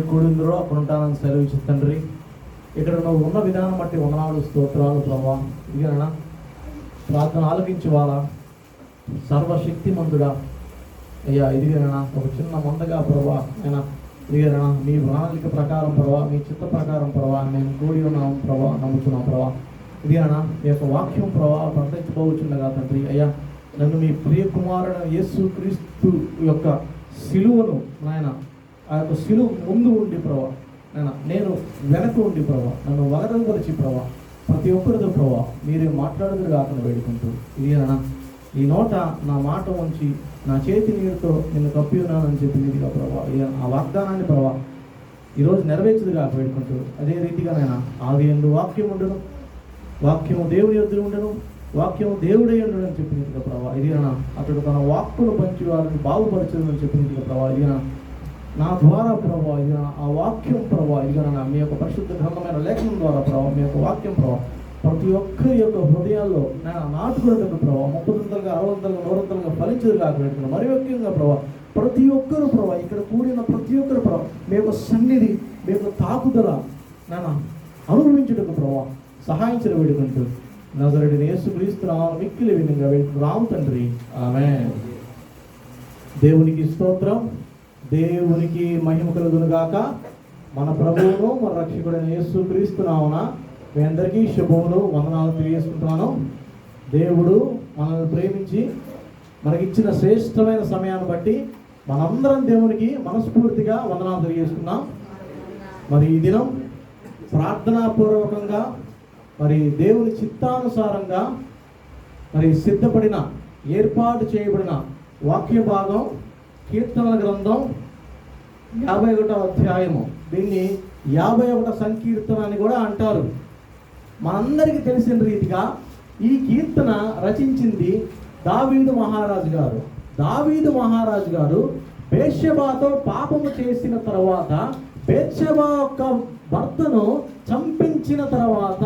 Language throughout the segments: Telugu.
కూడిందరో అక్కడ ఉంటానని సెలవు తండ్రి. ఇక్కడ నువ్వు ఉన్న విధానం బట్టి వందనాలు, స్తోత్రాలు ప్రభా. ఇదిగేనా ప్రార్థన ఆలకించి వాళ్ళ సర్వశక్తిమంతుడా అయ్యా. ఇదిగేనా ఒక చిన్న మందగా ప్రభా అయినా ఇదిగేనా మీ ప్రణాళిక ప్రకారం ప్రభా, మీ చిత్త ప్రకారం ప్రభా మేము కూడి ఉన్నాం ప్రభా, నమ్ముతున్నాం ప్రభా. ఇదిగేనా మీ యొక్క వాక్యం ప్రభా ప్రకటించబోచుండగా తండ్రి అయ్యా, నన్ను మీ ప్రియ కుమారుడు యేసు క్రీస్తు యొక్క సిలువను నాయన, ఆ యొక్క సిలువ ముందు ఉండి ప్రభా నేను వెనక ఉండి ప్రభా నన్ను వగరపరిచి ప్రభా ప్రతి ఒక్కరితో ప్రభా మీరే మాట్లాడుదురు కాకుండా వేడుకుంటూ ఇదేనా ఈ నోట నా మాట ఉంచి నా చేతి నీరుతో నిన్ను కప్పి ఉన్నానని చెప్పి నీరుగా ప్రభా ఆ వాగ్దానాన్ని ప్రభా ఈరోజు నెరవేర్చదు కాక వేడుకుంటూ అదే రీతిగా నేను ఆది ఎందు వాక్యం ఉండను, వాక్యము దేవుని యొద్ద ఉండను, వాక్యము దేవుడే ఉండడు అని చెప్పినట్టుగా ప్రభా ఇదేనా అతడు తన వాక్కును పంచి వారిని బాగుపరచదు అని చెప్పినట్టుగా ప్రభా ఇదేనా నా ద్వారా ప్రభావ ఇది ఆ వాక్యం ప్రభావ ఇదిగా మీ యొక్క పరిశుద్ధ గ్రంథమైన లేఖనం ద్వారా ప్రభావ మీ యొక్క వాక్యం ప్రభావ ప్రతి ఒక్కరి యొక్క హృదయాల్లో నేను నాటుకున్నట్టు ప్రభావ 30 60 100 ఫలించదు కాకుండా మరి ముఖ్యంగా ప్రభావ ప్రతి ఒక్కరు ప్రభావ ఇక్కడ కూడిన ప్రతి ఒక్కరు ప్రభావ మీ యొక్క సన్నిధి మీ యొక్క తాకుదల నేను అనుభవించుటకు ప్రభావ సహాయించడం వేడుకుంటూ నజరేయుడైన యేసుక్రీస్తు నామమున మిక్కిలి విధంగా వేడుకుంటున్నాము తండ్రి, ఆమేన్. దేవునికి స్తోత్రం, దేవునికి మహిమ కలుగును గాక. మన ప్రభువును మన రక్షకుడైన యేసుక్రీస్తు నామమున మీ అందరికీ శుభములు, వందనాలు తెలియజేసుకుంటున్నాను. దేవుడు మనల్ని ప్రేమించి మనకిచ్చిన శ్రేష్టమైన సమయాన్ని బట్టి మనందరం దేవునికి మనస్ఫూర్తిగా వందనాలు తెలియజేసుకున్నాం. మరి ఈ దినం ప్రార్థనాపూర్వకంగా మరి దేవుని చిత్తానుసారంగా మరి సిద్ధపడిన ఏర్పాటు చేయబడిన వాక్య భాగం కీర్తనల గ్రంథం 51వ అధ్యాయము. దీన్ని 51 సంకీర్తన అని కూడా అంటారు. మనందరికీ తెలిసిన రీతిగా ఈ కీర్తన రచించింది దావీదు మహారాజు గారు. దావీదు మహారాజు గారు బేత్షెబాతో పాపము చేసిన తర్వాత, బేత్షెబా యొక్క భర్తను చంపించిన తర్వాత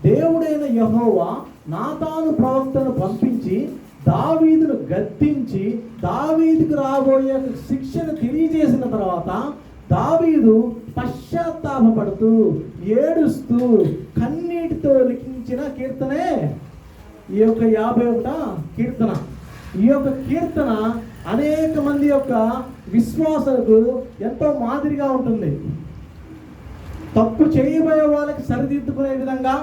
దేవుడైన యెహోవా నాతాను ప్రవక్తను పంపించి దావీదును గద్దించి దావీదుకు రాబోయే శిక్షను తెలియజేసిన తర్వాత దావీదు పశ్చాత్తాపపడుతూ ఏడుస్తూ కన్నీటితో లిఖించిన కీర్తనే ఈ యొక్క 51వ కీర్తన. ఈ యొక్క కీర్తన అనేక మంది యొక్క విశ్వాసాలకు ఎంతో మాదిరిగా ఉంటుంది. తప్పు చేయబోయే వాళ్ళకి సరిదిద్దుకునే విధంగా,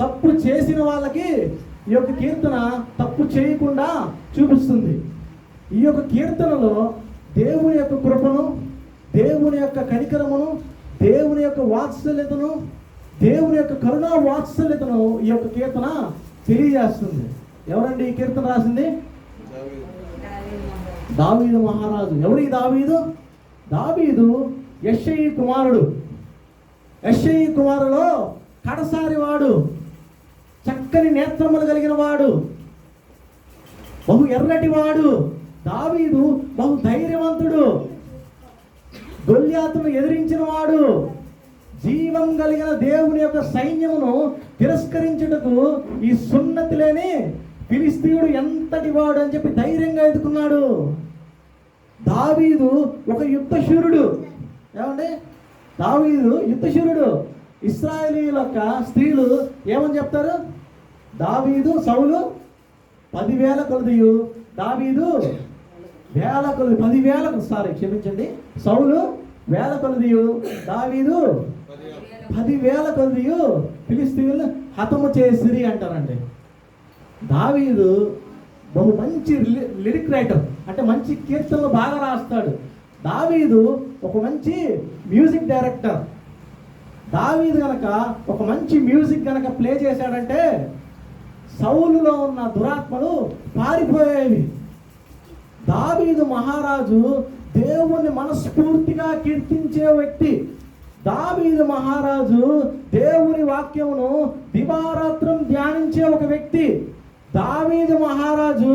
తప్పు చేసిన వాళ్ళకి ఈ యొక్క కీర్తన తప్పు చేయకుండా చూపిస్తుంది. ఈ యొక్క కీర్తనలో దేవుని యొక్క కృపను, దేవుని యొక్క కనికరమును, దేవుని యొక్క వాత్సల్యతను, దేవుని యొక్క కరుణా వాత్సల్యతను ఈ యొక్క కీర్తన తెలియజేస్తుంది. ఎవరండి ఈ కీర్తన రాసింది? దావీదు మహారాజు. ఎవరి దావీదు? దావీదు యెష్షయి కుమారుడు. యెష్షయి కుమారులో కడసారి వాడు, చక్కని నేత్రములు కలిగిన వాడు, బహు ఎర్రటి వాడు. దావీదు బహు ధైర్యవంతుడు, గొల్యాతును ఎదిరించిన వాడు, జీవం కలిగిన దేవుని యొక్క సైన్యమును తిరస్కరించుటకు ఈ సున్నతి లేని ఫిలిస్తీయుడు ఎంతటి వాడు అని చెప్పి ధైర్యంగా ఎదుర్కొన్నాడు. దావీదు ఒక యుద్ధశూరుడు. ఏమండి? దావీదు యుద్ధశూరుడు. ఇశ్రాయేలీయుల యొక్క స్త్రీలు ఏమని చెప్తారు? దావీదు సౌలు 10,000 కొలదియు, దావీదు 1,000 కొలది, 10,000 క్షమించండి, సౌలు 1,000 కొలదియు, దావీదు 10,000 కొలదియు ఫిలిస్తీయులను హతము చేసిరి అంటారండి. దావీదు బహు మంచి లిరిక్ రైటర్, అంటే మంచి కీర్తనలు బాగా రాస్తాడు. దావీదు ఒక మంచి మ్యూజిక్ డైరెక్టర్. దావీదు గనక ఒక మంచి మ్యూజిక్ గనక ప్లే చేశాడంటే సౌలులో ఉన్న దురాత్మలు పారిపోయేవి. దావీదు మహారాజు దేవుని మనస్ఫూర్తిగా కీర్తించే వ్యక్తి. దావీదు మహారాజు దేవుని వాక్యమును దివారాత్రం ధ్యానించే ఒక వ్యక్తి. దావీదు మహారాజు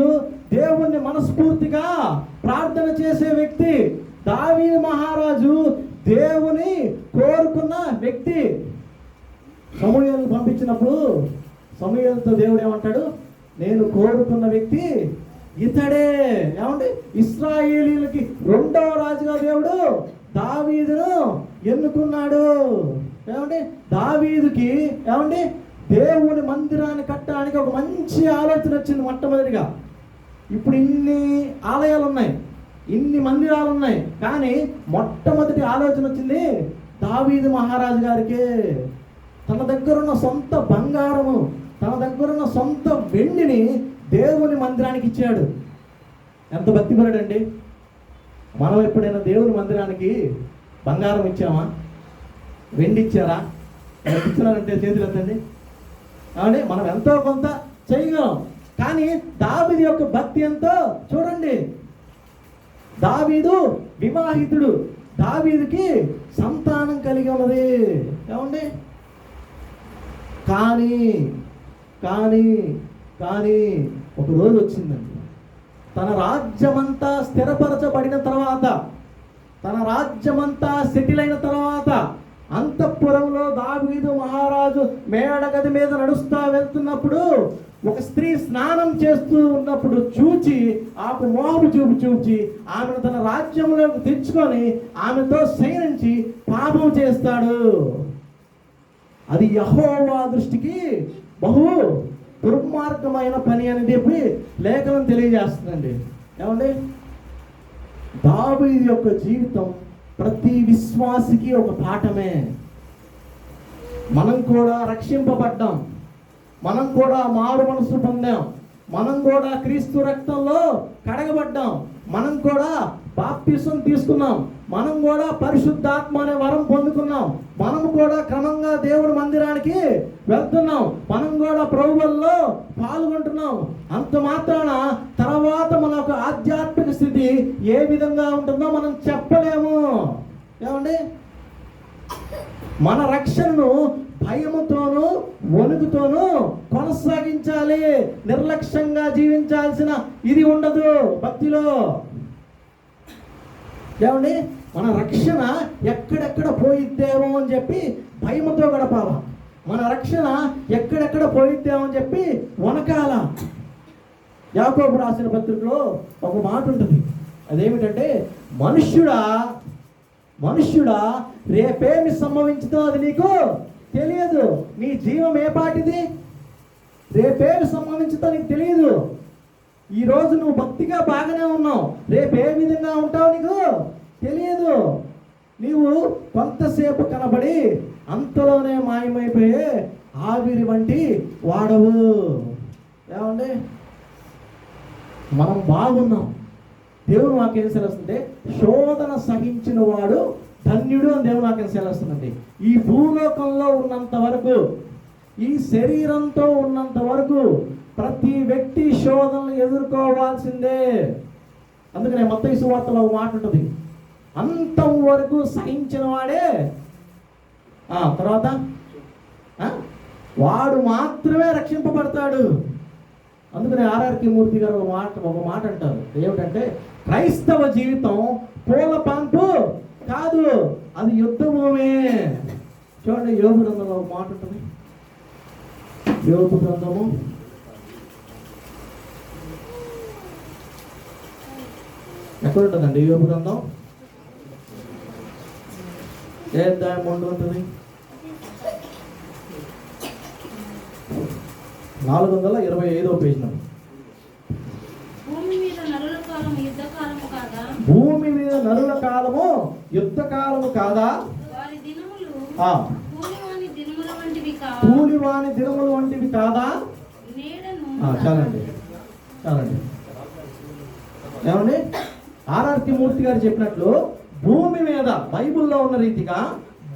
దేవుణ్ణి మనస్ఫూర్తిగా ప్రార్థన చేసే వ్యక్తి. దావీదు మహారాజు దేవుని కోరుకున్న వ్యక్తి. సమూయేలు పంపించినప్పుడు సమూయేలుతో దేవుడు ఏమంటాడు? నేను కోరుకున్న వ్యక్తి ఇతడే. ఏమండి? ఇశ్రాయేలీయులకి రెండవ రాజుగా దేవుడు దావీదును ఎన్నుకున్నాడు. ఏమండి, దావీదుకి ఏమండి దేవుని మందిరాన్ని కట్టడానికి ఒక మంచి ఆలోచన వచ్చింది మొట్టమొదటిగా. ఇప్పుడు ఇన్ని ఆలయాలు ఉన్నాయి, ఇన్ని మందిరాలు ఉన్నాయి, కానీ మొట్టమొదటి ఆలోచన వచ్చింది దావీదు మహారాజు గారికి. తన దగ్గర ఉన్న సొంత బంగారము, తన దగ్గర ఉన్న సొంత వెండిని దేవుని మందిరానికి ఇచ్చాడు. ఎంత భక్తిపరుడండి. మనం ఎప్పుడైనా దేవుని మందిరానికి బంగారం ఇచ్చామా? వెండి ఇచ్చారా? ఇచ్చినారంటే చేతులు ఎత్తండి. ఏమండి, మనం ఎంతో కొంత చేయగలం, కానీ దావీదు యొక్క భక్తి ఎంతో చూడండి. దావీదు వివాహితుడు, దావీదుకి సంతానం కలిగి ఉన్నది. ఏమండి, కానీ కానీ కానీ ఒక రోజు వచ్చిందండి. తన రాజ్యమంతా స్థిరపరచబడిన తర్వాత, తన రాజ్యమంతా సెటిల్ అయిన తర్వాత, అంతఃపురంలో దావీదు మహారాజు మేడగది మీద నడుస్తా వెళ్తున్నప్పుడు ఒక స్త్రీ స్నానం చేస్తూ ఉన్నప్పుడు చూచి, ఆమె మోహము చూచి ఆమెను తన రాజ్యంలోకి తెచ్చుకొని ఆమెతో శయనించి పాపం చేస్తాడు. అది యెహోవా దృష్టికి బహు దుర్మార్గమైన పని అని చెప్పి లేఖనం తెలియజేస్తుందండి. ఏమండి, దావీదు యొక్క జీవితం ప్రతి విశ్వాసికి ఒక పాఠమే. మనం కూడా రక్షింపబడ్డాం, మనం కూడా మారు మనసు పొందాం, మనం కూడా క్రీస్తు రక్తంలో కడగబడ్డాం, మనం కూడా బాప్తిసం తీసుకున్నాం, మనం కూడా పరిశుద్ధాత్మ అనే వరం పొందుకున్నాం, మనం కూడా క్రమంగా దేవుడి మందిరానికి వెళ్తున్నాం, మనం కూడా ప్రభువుల్లో పాల్గొంటున్నాం. అంత మాత్రాన తర్వాత మన యొక్క ఆధ్యాత్మిక స్థితి ఏ విధంగా ఉంటుందో మనం చెప్పలేము. ఏమండి, మన రక్షణను భయముతోనూ వణుకుతోనూ కొనసాగించాలి. నిర్లక్ష్యంగా జీవించాల్సిన ఇది ఉండదు భక్తిలో. ఏమండి, మన రక్షణ ఎక్కడెక్కడ పోయిద్దేమో అని చెప్పి భయముతో గడపాల. మన రక్షణ ఎక్కడెక్కడ పోయిద్దేమో అని చెప్పి వనకాల. యాకోబు రాసిన పత్రికలో ఒక మాట ఉంటుంది. అదేమిటంటే, మనుష్యుడా రేపేమి సంభవించుతో అది నీకు తెలియదు. నీ జీవం ఏ పాటిది? రేపేమి సంభవించుతో నీకు తెలియదు. ఈరోజు నువ్వు భక్తిగా బాగానే ఉన్నావు, రేపు ఏ విధంగా ఉంటావు నీకు తెలియదు. నీవు కొంతసేపు కనబడి అంతలోనే మాయమైపోయే ఆవిరి వంటి వాడవు. ఏమండి, మనం బాగున్నాం. దేవుడు మాకేం సెలవుస్తుంటే, శోధన సహించిన వాడు ధన్యుడు అని దేవుడు నాకేం సెలవుస్తుందండి. ఈ భూలోకంలో ఉన్నంత వరకు, ఈ శరీరంతో ఉన్నంత వరకు ప్రతి వ్యక్తి శోధనలు ఎదుర్కోవాల్సిందే. అందుకనే మత్తయి సువార్తలో ఒక మాట ఉంటుంది, అంతం వరకు సహించిన వాడే తర్వాత వాడు మాత్రమే రక్షింపబడతాడు. అందుకనే ఆర్ఆర్కే మూర్తి గారు ఒక మాట అంటారు. ఏమిటంటే, క్రైస్తవ జీవితం పూల పంపు కాదు, అది యుద్ధభూమే. చూడండి, యోబు గ్రంథంలో ఒక మాట ఉంటుంది. యోబు గ్రంథము 4వ గ్రంథం ఏ అధ్యాయం ఉంటుంది? 425వ పేజీ. భూమి మీద నరుల కాలము యుద్ధ కాలము కాదా? కూలివాని దినములు వంటివి కాదా? చాలండి. ఏమండి, ఆర్ఆర్కే మూర్తి గారు చెప్పినట్లు భూమి మీద, బైబిల్లో ఉన్న రీతిగా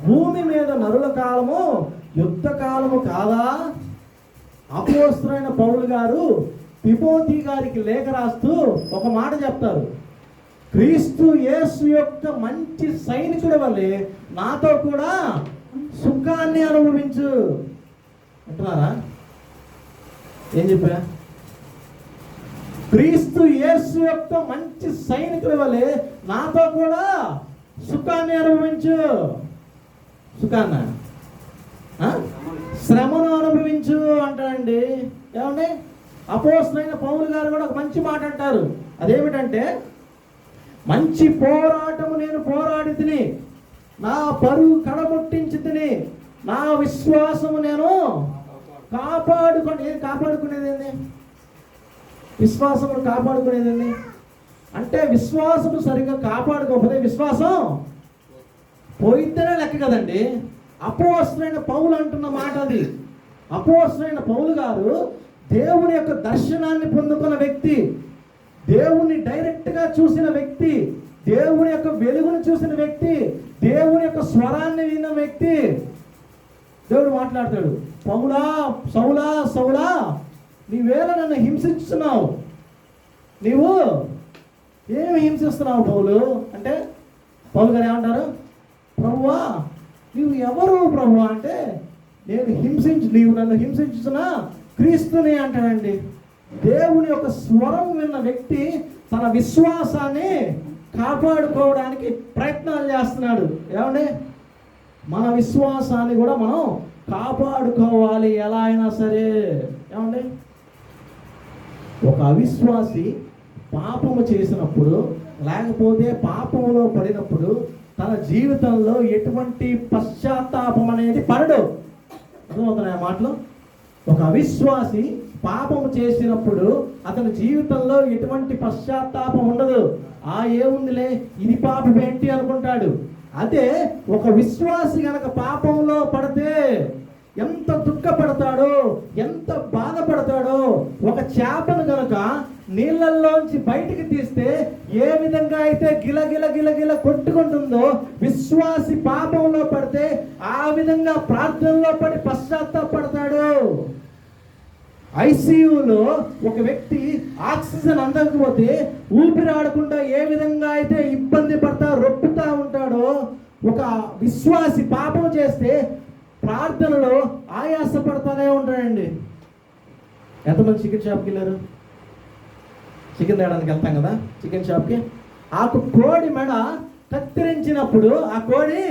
భూమి మీద నరుల కాలము యుద్ధ కాలము కాదా? అపోస్తలుడైన పౌలు గారు తిమోతి గారికి లేఖ రాస్తూ ఒక మాట చెప్తారు. క్రీస్తు యేసు యొక్క మంచి సైనికుడి వల్లే నాతో కూడా సుఖాన్ని అనుభవించు అంటున్నారా? ఏం చెప్పా? క్రీస్తు యేసు యొక్క మంచి సైనికుడి వల్లే నాతో కూడా సుఖాన్ని అనుభవించు. సుఖాన్న శ్రమను అనుభవించు అంటాడండి. ఏమండి, అపోస్తలుడైన పౌలు గారు కూడా ఒక మంచి మాట అంటారు. అదేమిటంటే, మంచి పోరాటము నేను పోరాడి తిని, నా పరువు కడముట్టించి తిని, నా విశ్వాసము నేను కాపాడుకునేది ఏంది? విశ్వాసము కాపాడుకునేది ఏంది అంటే, విశ్వాసము సరిగ్గా కాపాడుకోకపోతే విశ్వాసం పోయితేనే లెక్క కదండి. అపోస్తలుడైన పౌలు అంటున్న మాట అది. అపోస్తలుడైన పౌలు గారు దేవుని యొక్క దర్శనాన్ని పొందుకున్న వ్యక్తి, దేవుని డైరెక్ట్గా చూసిన వ్యక్తి, దేవుని యొక్క వెలుగును చూసిన వ్యక్తి, దేవుని యొక్క స్వరాన్ని విన్న వ్యక్తి. దేవుడు మాట్లాడతాడు, పౌలా సౌలా సౌలా నీవేళ నన్ను హింసిస్తున్నావు, నీవు ఏమి హింసిస్తున్నావు పౌలు అంటే, పౌలు గారు ఏమంటారు, ప్రభువా నీవు ఎవరు ప్రభువా అంటే, నీవు నన్ను హింసించుతున్నా క్రీస్తుని అంటాడండి. దేవుని యొక్క స్వరం విన్న వ్యక్తి తన విశ్వాసాన్ని కాపాడుకోవడానికి ప్రయత్నాలు చేస్తున్నాడు. ఏమండి, మన విశ్వాసాన్ని కూడా మనం కాపాడుకోవాలి ఎలా అయినా సరే. ఏమండి, ఒక అవిశ్వాసి పాపము చేసినప్పుడు, లేకపోతే పాపములో పడినప్పుడు తన జీవితంలో ఎటువంటి పశ్చాత్తాపం అనేది పడడు. అర్థమవుతున్నాయి ఆ మాటలు? ఒక అవిశ్వాసి పాపము చేసినప్పుడు అతని జీవితంలో ఎటువంటి పశ్చాత్తాపం ఉండదు. ఏముందిలే ఇది పాపం ఏంటి అనుకుంటాడు. అదే ఒక విశ్వాసి గనక పాపంలో పడితే ఎంత దుఃఖపడతాడో, ఎంత బాధపడతాడో. ఒక చేపను గనక నీళ్ళల్లోంచి బయటికి తీస్తే ఏ విధంగా అయితే గిలగిల గిలగిల కొట్టుకుంటుందో, విశ్వాసి పాపంలో పడితే ఆ విధంగా ప్రార్థనలో పడి పశ్చాత్తాపడతాడు. ఐసీయూలో ఒక వ్యక్తి ఆక్సిజన్ అందకపోతే ఊపిరాడకుండా ఏ విధంగా అయితే ఇబ్బంది పడతా రొప్పుతా ఉంటాడో, ఒక విశ్వాసి పాపం చేస్తే ప్రార్థనలో ఆయాసపడతానే ఉంటాడండి. ఎంతమంది చికెన్ షాప్కి వెళ్ళారు? చికెన్ తేయడానికి వెళ్తాం కదా చికెన్ షాప్కి. ఆ కోడి మెడ కత్తిరించినప్పుడు ఆ కోడి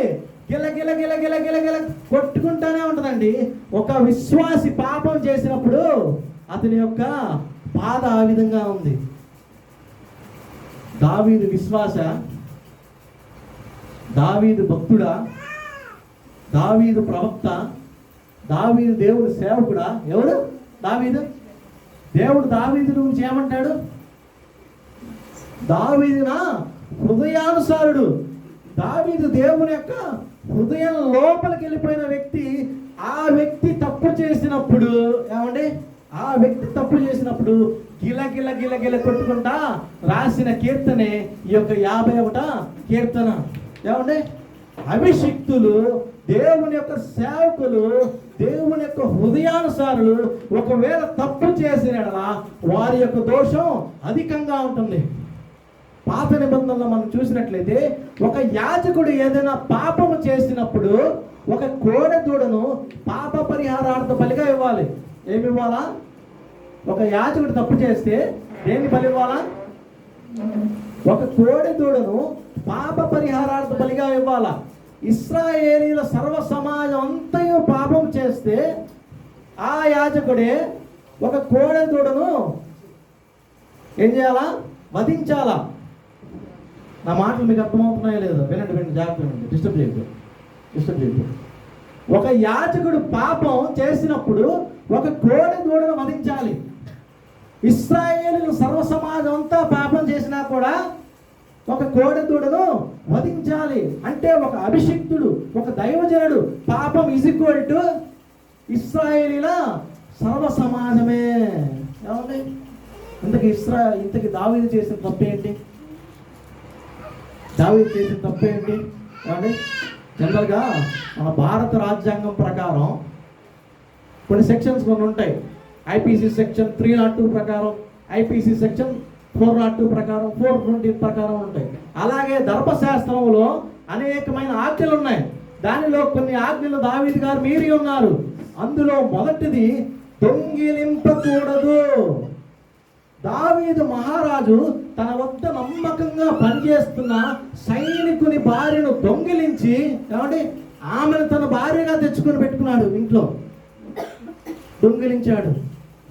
గిల గిల గిల గిల గిల గిల కొట్టుకుంటానే ఉంటుందండి. ఒక విశ్వాసి పాపం చేసినప్పుడు అతని యొక్క బాధ ఆ విధంగా ఉంది. దావీదు విశ్వాస, దావీదు భక్తుడా, దావీదు ప్రవక్త, దావీదు దేవుడు సేవకుడా? ఎవడు దావీదు? దేవుడు దావీదు గురించి ఏమంటాడు? దావీదు నా హృదయానుసారుడు. దావీదు దేవుని యొక్క హృదయం లోపలికి వెళ్ళిపోయిన వ్యక్తి. ఆ వ్యక్తి తప్పు చేసినప్పుడు ఏమండి, ఆ వ్యక్తి తప్పు చేసినప్పుడు గిల గిల గిల గిల కొట్టుకుంటా రాసిన కీర్తనే ఈ యొక్క 51వ కీర్తన. ఏమండి, అభిషిక్తులు, దేవుని యొక్క సేవకులు, దేవుని యొక్క హృదయానుసారులు ఒకవేళ తప్పు చేసిన వారి యొక్క దోషం అధికంగా ఉంటుంది. పాత నిబంధనలో మనం చూసినట్లయితే ఒక యాజకుడు ఏదైనా పాపము చేసినప్పుడు ఒక కోడె దూడను పాప పరిహారార్థ బలిగా ఇవ్వాలి. ఏమి ఇవ్వాలా? ఒక యాజకుడు తప్పు చేస్తే దేని బలి ఇవ్వాలా? ఒక కోడె దూడను పాప పరిహారార్థ బలిగా ఇవ్వాలా. ఇశ్రాయేలీల సర్వ సమాజం అంతయు పాపం చేస్తే ఆ యాజకుడే ఒక కోడె దూడను ఏం చేయాలా? వధించాలా. నా మాటలు మీకు అర్థమవుతున్నాయో లేదో వినండి, జాగ్రత్త వినండి, డిస్టర్బ్ చేయద్దు. ఒక యాజకుడు పాపం చేసినప్పుడు ఒక కోడె దూడను వధించాలి. ఇశ్రాయేలీయులు సర్వ సమాజం అంతా పాపం చేసినా కూడా ఒక కోడె దూడను వధించాలి. అంటే ఒక అభిషిక్తుడు, ఒక దైవజనుడు పాపం ఈక్వల్ టు ఇశ్రాయేలీల సర్వ సమాజమే. ఏమండి, ఇంతకి దావీదు చేసిన తప్పేంటి? దావీదు చేసిన తప్పేంటి? ఏమండి, జనరల్గా మన భారత రాజ్యాంగం ప్రకారం కొన్ని సెక్షన్స్ కొన్ని ఉంటాయి. ఐపీసీ సెక్షన్ 302 ప్రకారం, ఐపీసీ సెక్షన్ 402 ప్రకారం, 420 ప్రకారం ఉంటాయి. అలాగే ధర్మశాస్త్రంలో అనేకమైన ఆజ్ఞలు ఉన్నాయి. దానిలో కొన్ని ఆజ్ఞలు దావీదు గారు మీరి ఉన్నారు. అందులో మొదటిది దొంగిలింపకూడదు. దావీదు మహారాజు తన వద్ద నమ్మకంగా పనిచేస్తున్న సైనికుని భార్యను దొంగిలించి ఏమంటే ఆమెను తన భార్యగా తెచ్చుకొని పెట్టుకున్నాడు. ఇంట్లో దొంగిలించాడు.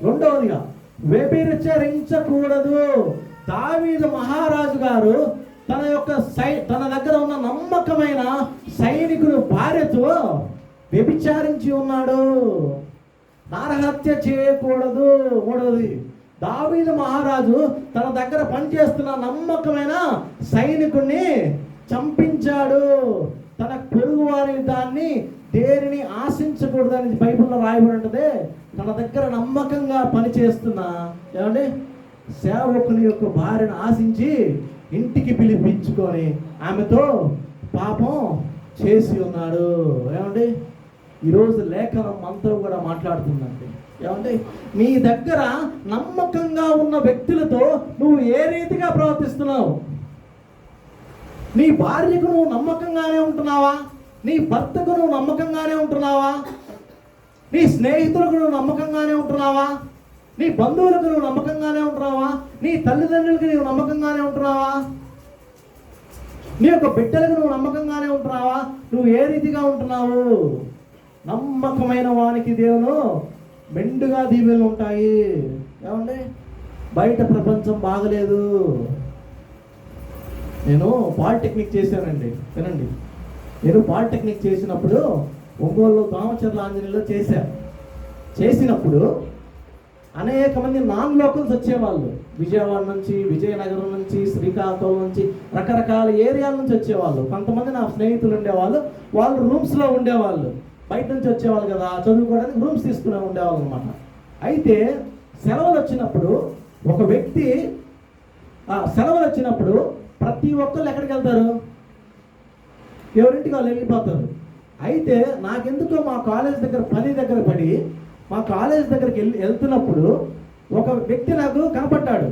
రెండవదిగా వ్యభిచరించకూడదు. దావీదు మహారాజు గారు తన దగ్గర ఉన్న నమ్మకమైన సైనికుడు భార్యతో వ్యభిచారించి ఉన్నాడు. నరహత్య చేయకూడదు. మూడవది, దావీదు మహారాజు తన దగ్గర పనిచేస్తున్న నమ్మకమైన సైనికుడిని చంపించాడు. తన పొరుగు వారి దాన్ని దేనిని ఆశించకూడదని బైబిల్లో రాయబడి ఉంటుంది. తన దగ్గర నమ్మకంగా పనిచేస్తున్న ఏమండి సేవకుని యొక్క భార్యను ఆశించి ఇంటికి పిలిపించుకొని ఆమెతో పాపం చేసి ఉన్నాడు. ఏమండి ఈరోజు లేఖనం మనతో కూడా మాట్లాడుతుందండి. ఏమండి నీ దగ్గర నమ్మకంగా ఉన్న వ్యక్తులతో నువ్వు ఏ రీతిగా ప్రవర్తిస్తున్నావు? నీ భార్యకు నువ్వు నమ్మకంగానే ఉంటున్నావా? నీ భర్తకు నువ్వు నమ్మకంగానే ఉంటున్నావా? నీ స్నేహితులకు నువ్వు నమ్మకంగానే ఉంటున్నావా? నీ బంధువులకు నువ్వు నమ్మకంగానే ఉంటున్నావా? నీ తల్లిదండ్రులకి నువ్వు నమ్మకంగానే ఉంటున్నావా? నీ యొక్క బిడ్డలకు నువ్వు నమ్మకంగానే ఉంటున్నావా? నువ్వు ఏ రీతిగా ఉంటున్నావు? నమ్మకమైన వానికి దేవుడు మెండుగా దీవెనలు ఉంటాయి. ఏమండి బయట ప్రపంచం బాగలేదు. నేను పాలిటెక్నిక్ చేశానండి. వినండి, నేను పాలిటెక్నిక్ చేసినప్పుడు ఒంగోలు దామచర్ల ఆంజనేయులో చేసినప్పుడు అనేక మంది నాన్ లోకల్స్ వచ్చేవాళ్ళు. విజయవాడ నుంచి, విజయనగరం నుంచి, శ్రీకాకుళం నుంచి, రకరకాల ఏరియాల నుంచి వచ్చేవాళ్ళు. కొంతమంది నా స్నేహితులు ఉండేవాళ్ళు. వాళ్ళు రూమ్స్లో ఉండేవాళ్ళు. బయట నుంచి వచ్చేవాళ్ళు కదా, చదువుకోవడానికి రూమ్స్ తీసుకునే ఉండేవాళ్ళు అనమాట. అయితే సెలవులు వచ్చినప్పుడు ఒక వ్యక్తి సెలవులు వచ్చినప్పుడు ప్రతి ఒక్కళ్ళు ఎక్కడికి వెళ్తారు? ఎవరింటికి వాళ్ళు వెళ్ళిపోతారు. అయితే నాకెందుకో మా కాలేజ్ దగ్గర పని దగ్గర పడి మా కాలేజ్ దగ్గరికి వెళ్తున్నప్పుడు ఒక వ్యక్తి నాకు కనపడ్డాడు.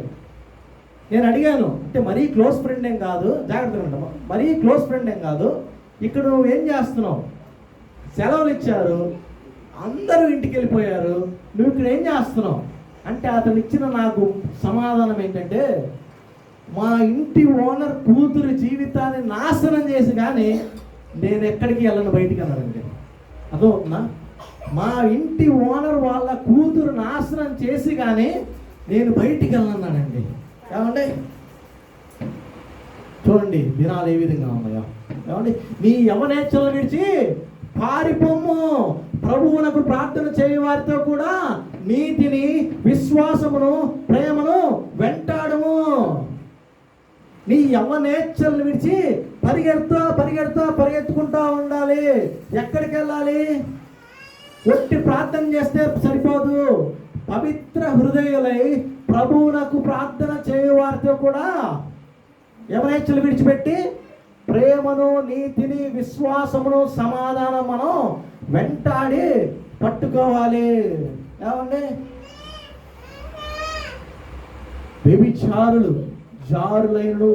నేను అడిగాను, అంటే మరీ క్లోజ్ ఫ్రెండ్ ఏం కాదు, జాగ్రత్తగా ఉంటాం, మరీ క్లోజ్ ఫ్రెండ్ ఏం కాదు, ఇక్కడ నువ్వు ఏం చేస్తున్నావు? సెలవులు ఇచ్చారు, అందరూ ఇంటికి వెళ్ళిపోయారు, నువ్వు ఇక్కడ ఏం చేస్తున్నావు అంటే అతను ఇచ్చిన నాకు సమాధానం ఏంటంటే, మా ఇంటి ఓనర్ కూతురు జీవితాన్ని నాశనం చేసి కానీ నేను ఎక్కడికి వెళ్ళను బయటికి అన్నాడండి. అదవుతుందా? మా ఇంటి ఓనర్ వాళ్ళ కూతురు నాశనం చేసి కానీ నేను బయటికి వెళ్ళన్నానండి. ఏమండి చూడండి దినాలు ఏ విధంగా ఉన్నాయో. ఏమండి నీ యవనేచ్ఛలను విడిచి పారిపోము, ప్రభువునకు ప్రార్థన చేయు వారితో కూడా నీతిని, విశ్వాసమును, ప్రేమను వెంటాడము. నీ యవనేచ్ఛలను విడిచి పరిగెత్తుకుంటా ఉండాలి. ఎక్కడికి వెళ్ళాలి? ఒట్టి ప్రార్థన చేస్తే సరిపోదు. పవిత్ర హృదయులై ప్రభువునకు ప్రార్థన చేయు వారితో కూడా యవనేచ్ఛలు విడిచిపెట్టి ప్రేమను, నీతిని, విశ్వాసమును, సమాధానం మనం వెంటాడి పట్టుకోవాలి. ఏమండి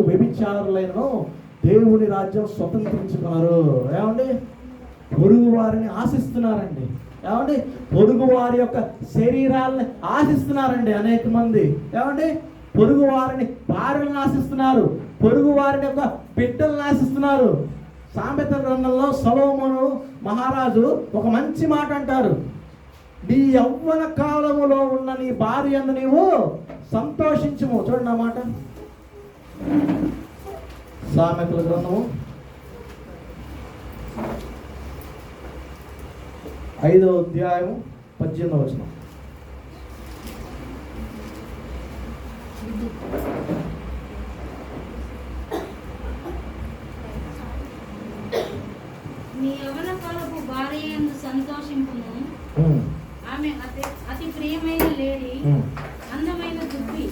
వ్యభిచారులైనను దేవుని రాజ్యం స్వతంత్రించుకున్నారు. ఏమండి పొరుగు వారిని ఆశిస్తున్నారండి. ఏమండి పొరుగు వారి యొక్క శరీరాలని ఆశిస్తున్నారండి అనేక మంది. ఏమండి పొరుగు వారిని భార్యలను ఆశిస్తున్నారు, పొరుగు వారిని యొక్క బిడ్డలను ఆశిస్తున్నారు. సామెతల గ్రంథంలో సొలొమోను మహారాజు ఒక మంచి మాట అంటారు, నీ యవ్వన కాలములో ఉన్న నీ భార్య యందు నీవు సంతోషించుము. చూడండి ఆ మాట, సామెతల గ్రంథము 5వ అధ్యాయం 18వ వచనం. నీ యవ్వన కాలపు భార్య యందు సంతోషింపుము, ఆమె అతి ప్రియమైన లేడి, అందమైన దుప్పి,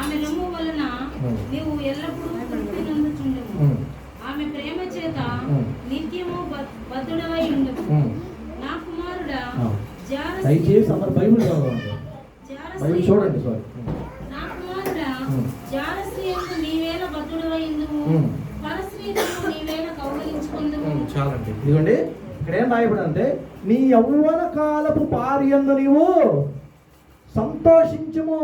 ఆమె రొమ్ము వలన నీవు ఎల్లప్పుడూ తృప్తి నందుచుండుము. ఆమె ప్రేమ చేత నిత్యము బద్ధుడవై ఉండుము. నా కుమారుడా చూడండి, నా కుమారుడా జారస్త్రీ యందు నీవేళ బద్ధుడవై ఉండుము, పరస్త్రీ యందు నీవేళ కౌగిలించుకుందుము. చాలండి. ఇదిగోండి ఇక్కడ ఏం రాయబడి అంటే, నీ యవ్వన కాలపు భార్యందు నీవు సంతోషించుము,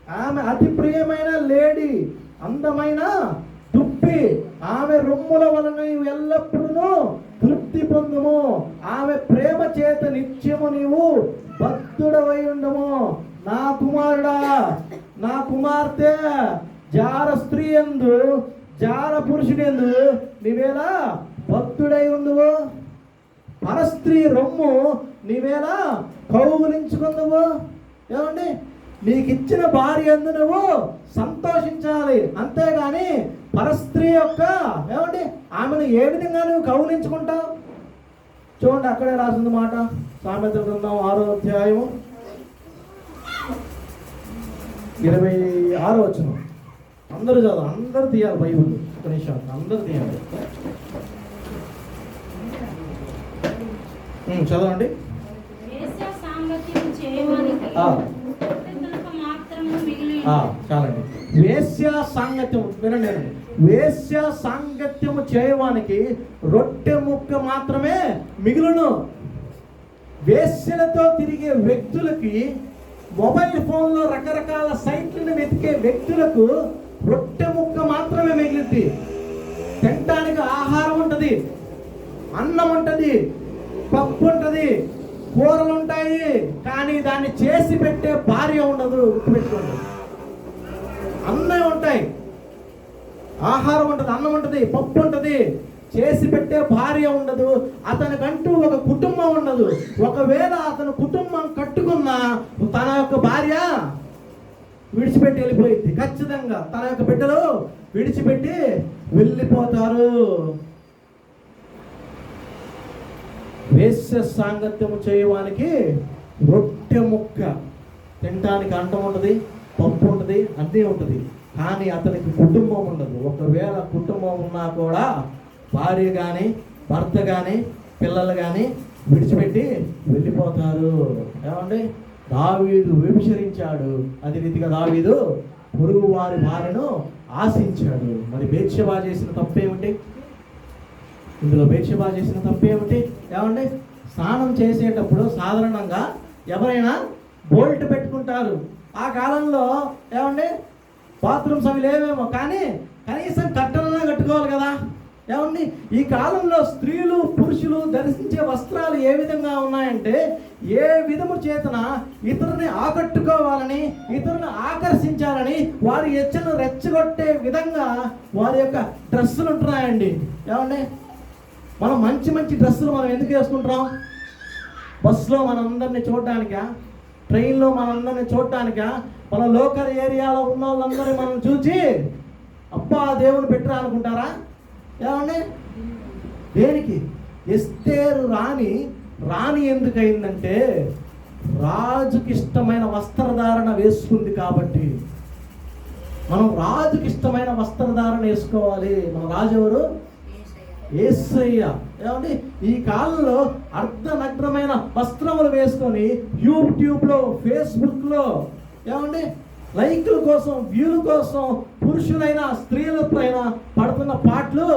ఆమె అతి ప్రియమైన లేడీ, అందమైన దుప్పి, ఆమె రొమ్ముల వలన నీవు ఎల్లప్పుడూ తృప్తి పొందుము. ఆమె ప్రేమ చేత నిత్యము నీవు బద్ధుడవై ఉండము. నా కుమారుడా, నా కుమార్తె, జార స్త్రీ యందు జార పురుషుడు ఎందు నీవేలా భక్తుడై ఉండువు, పరస్త్రీ రొమ్ము నీవేలా కౌగులించుకుందువు. ఏమండి, నీకు ఇచ్చిన భార్య ఎందు నువ్వు సంతోషించాలి, అంతేగాని పరస్త్రీ యొక్క ఏమండి ఆమెను ఏ విధంగా నువ్వు కౌగులించుకుంటావు? చూడండి, అక్కడే రాసింది మాట. సామెతల గ్రంథం 6వ అధ్యాయం 26వ వచనం. అందరూ చదువు, అందరూ తీయాలి బైబుల్. ఒక నిమిషం, అందరూ తీయాలి. చదవండి. వేశ్య సాంగత్యము చేయవానికి మాత్రము మిగిలి చాలండి. వేశ్య సాంగత్యం వినండి, వినండి. వేశ్య సాంగత్యము చేయవానికి రొట్టె ముక్క మాత్రమే మిగులును. వేశ్యలతో తిరిగే వ్యక్తులకి, మొబైల్ ఫోన్లో రకరకాల సైట్లను వెతికే వ్యక్తులకు రొట్టె ముక్క మాత్రమే మిగిలింది. తినడానికి ఆహారం ఉంటుంది, అన్నం ఉంటుంది, పప్పు ఉంటుంది, కూరలు ఉంటాయి, కానీ దాన్ని చేసి పెట్టే భార్య ఉండదు. గుర్తుపెట్టుకోండి, అన్నీ ఉంటాయి, ఆహారం ఉంటుంది, అన్నం ఉంటుంది, పప్పు ఉంటుంది, చేసి పెట్టే భార్య ఉండదు. అతనికంటూ ఒక కుటుంబం ఉండదు. ఒకవేళ అతను కుటుంబం కట్టుకున్నా తన యొక్క భార్య విడిచిపెట్టి వెళ్ళిపోయింది. ఖచ్చితంగా తన యొక్క బిడ్డలు విడిచిపెట్టి వెళ్ళిపోతారు. వేశ్య సాంగత్యము చేయడానికి రొట్టె ముక్క, తినడానికి అండం ఉంటుంది, పప్పు ఉంటుంది, అన్నీ ఉంటుంది, కానీ అతనికి కుటుంబం ఉండదు. ఒకవేళ కుటుంబం ఉన్నా కూడా భార్య కానీ భర్త కానీ పిల్లలు కానీ విడిచిపెట్టి వెళ్ళిపోతారు. ఏమండి, దావీదు వ్యభిచరించాడు, అదే రీతిగా దావీదు పొరుగు వారి భార్యను ఆశించాడు. మరి బేత్షెబా చేసిన తప్పేమిటి? ఇందులో బేత్షెబా చేసిన తప్పేమిటి? ఏమండి, స్నానం చేసేటప్పుడు సాధారణంగా ఎవరైనా బోల్ట్ పెట్టుకుంటారు. ఆ కాలంలో ఏమండి బాత్రూమ్స్ అవి లేవేమో, కానీ కనీసం కట్టనన్నా కట్టుకోవాలి కదా. ఏమండి, ఈ కాలంలో స్త్రీలు పురుషులు ధరించే వస్త్రాలు ఏ విధంగా ఉన్నాయంటే, ఏ విధము చేతన ఇతరుని ఆకట్టుకోవాలని, ఇతరుని ఆకర్షించాలని వారి ఎచ్చను రెచ్చగొట్టే విధంగా వారి యొక్క డ్రెస్సులు ఉంటున్నాయండి. ఏమండి, మనం మంచి మంచి డ్రెస్సులు మనం ఎందుకు వేసుకుంటున్నాం? బస్సులో మనందరినీ చూడడానికా? ట్రైన్లో మనందరినీ చూడడానికా? మన లోకల్ ఏరియాలో ఉన్న వాళ్ళందరినీ మనం చూసి అబ్బా దేవుని పెట్టరా అనుకుంటారా? ఏమండి, దేనికి? ఎస్తేరు రాణి ఎందుకయిందంటే రాజుకి ఇష్టమైన వస్త్రధారణ వేసుకుంది కాబట్టి. మనం రాజుకి ఇష్టమైన వస్త్రధారణ వేసుకోవాలి. మన రాజు ఎవరు? యేసయ్య. ఏమండి, ఈ కాలంలో అర్ధనగ్నమైన వస్త్రములు వేసుకొని యూట్యూబ్లో, ఫేస్బుక్లో ఏమండి లైక్ల కోసం, వ్యూల కోసం పురుషులైన స్త్రీలపైన పడుతున్న పాటలు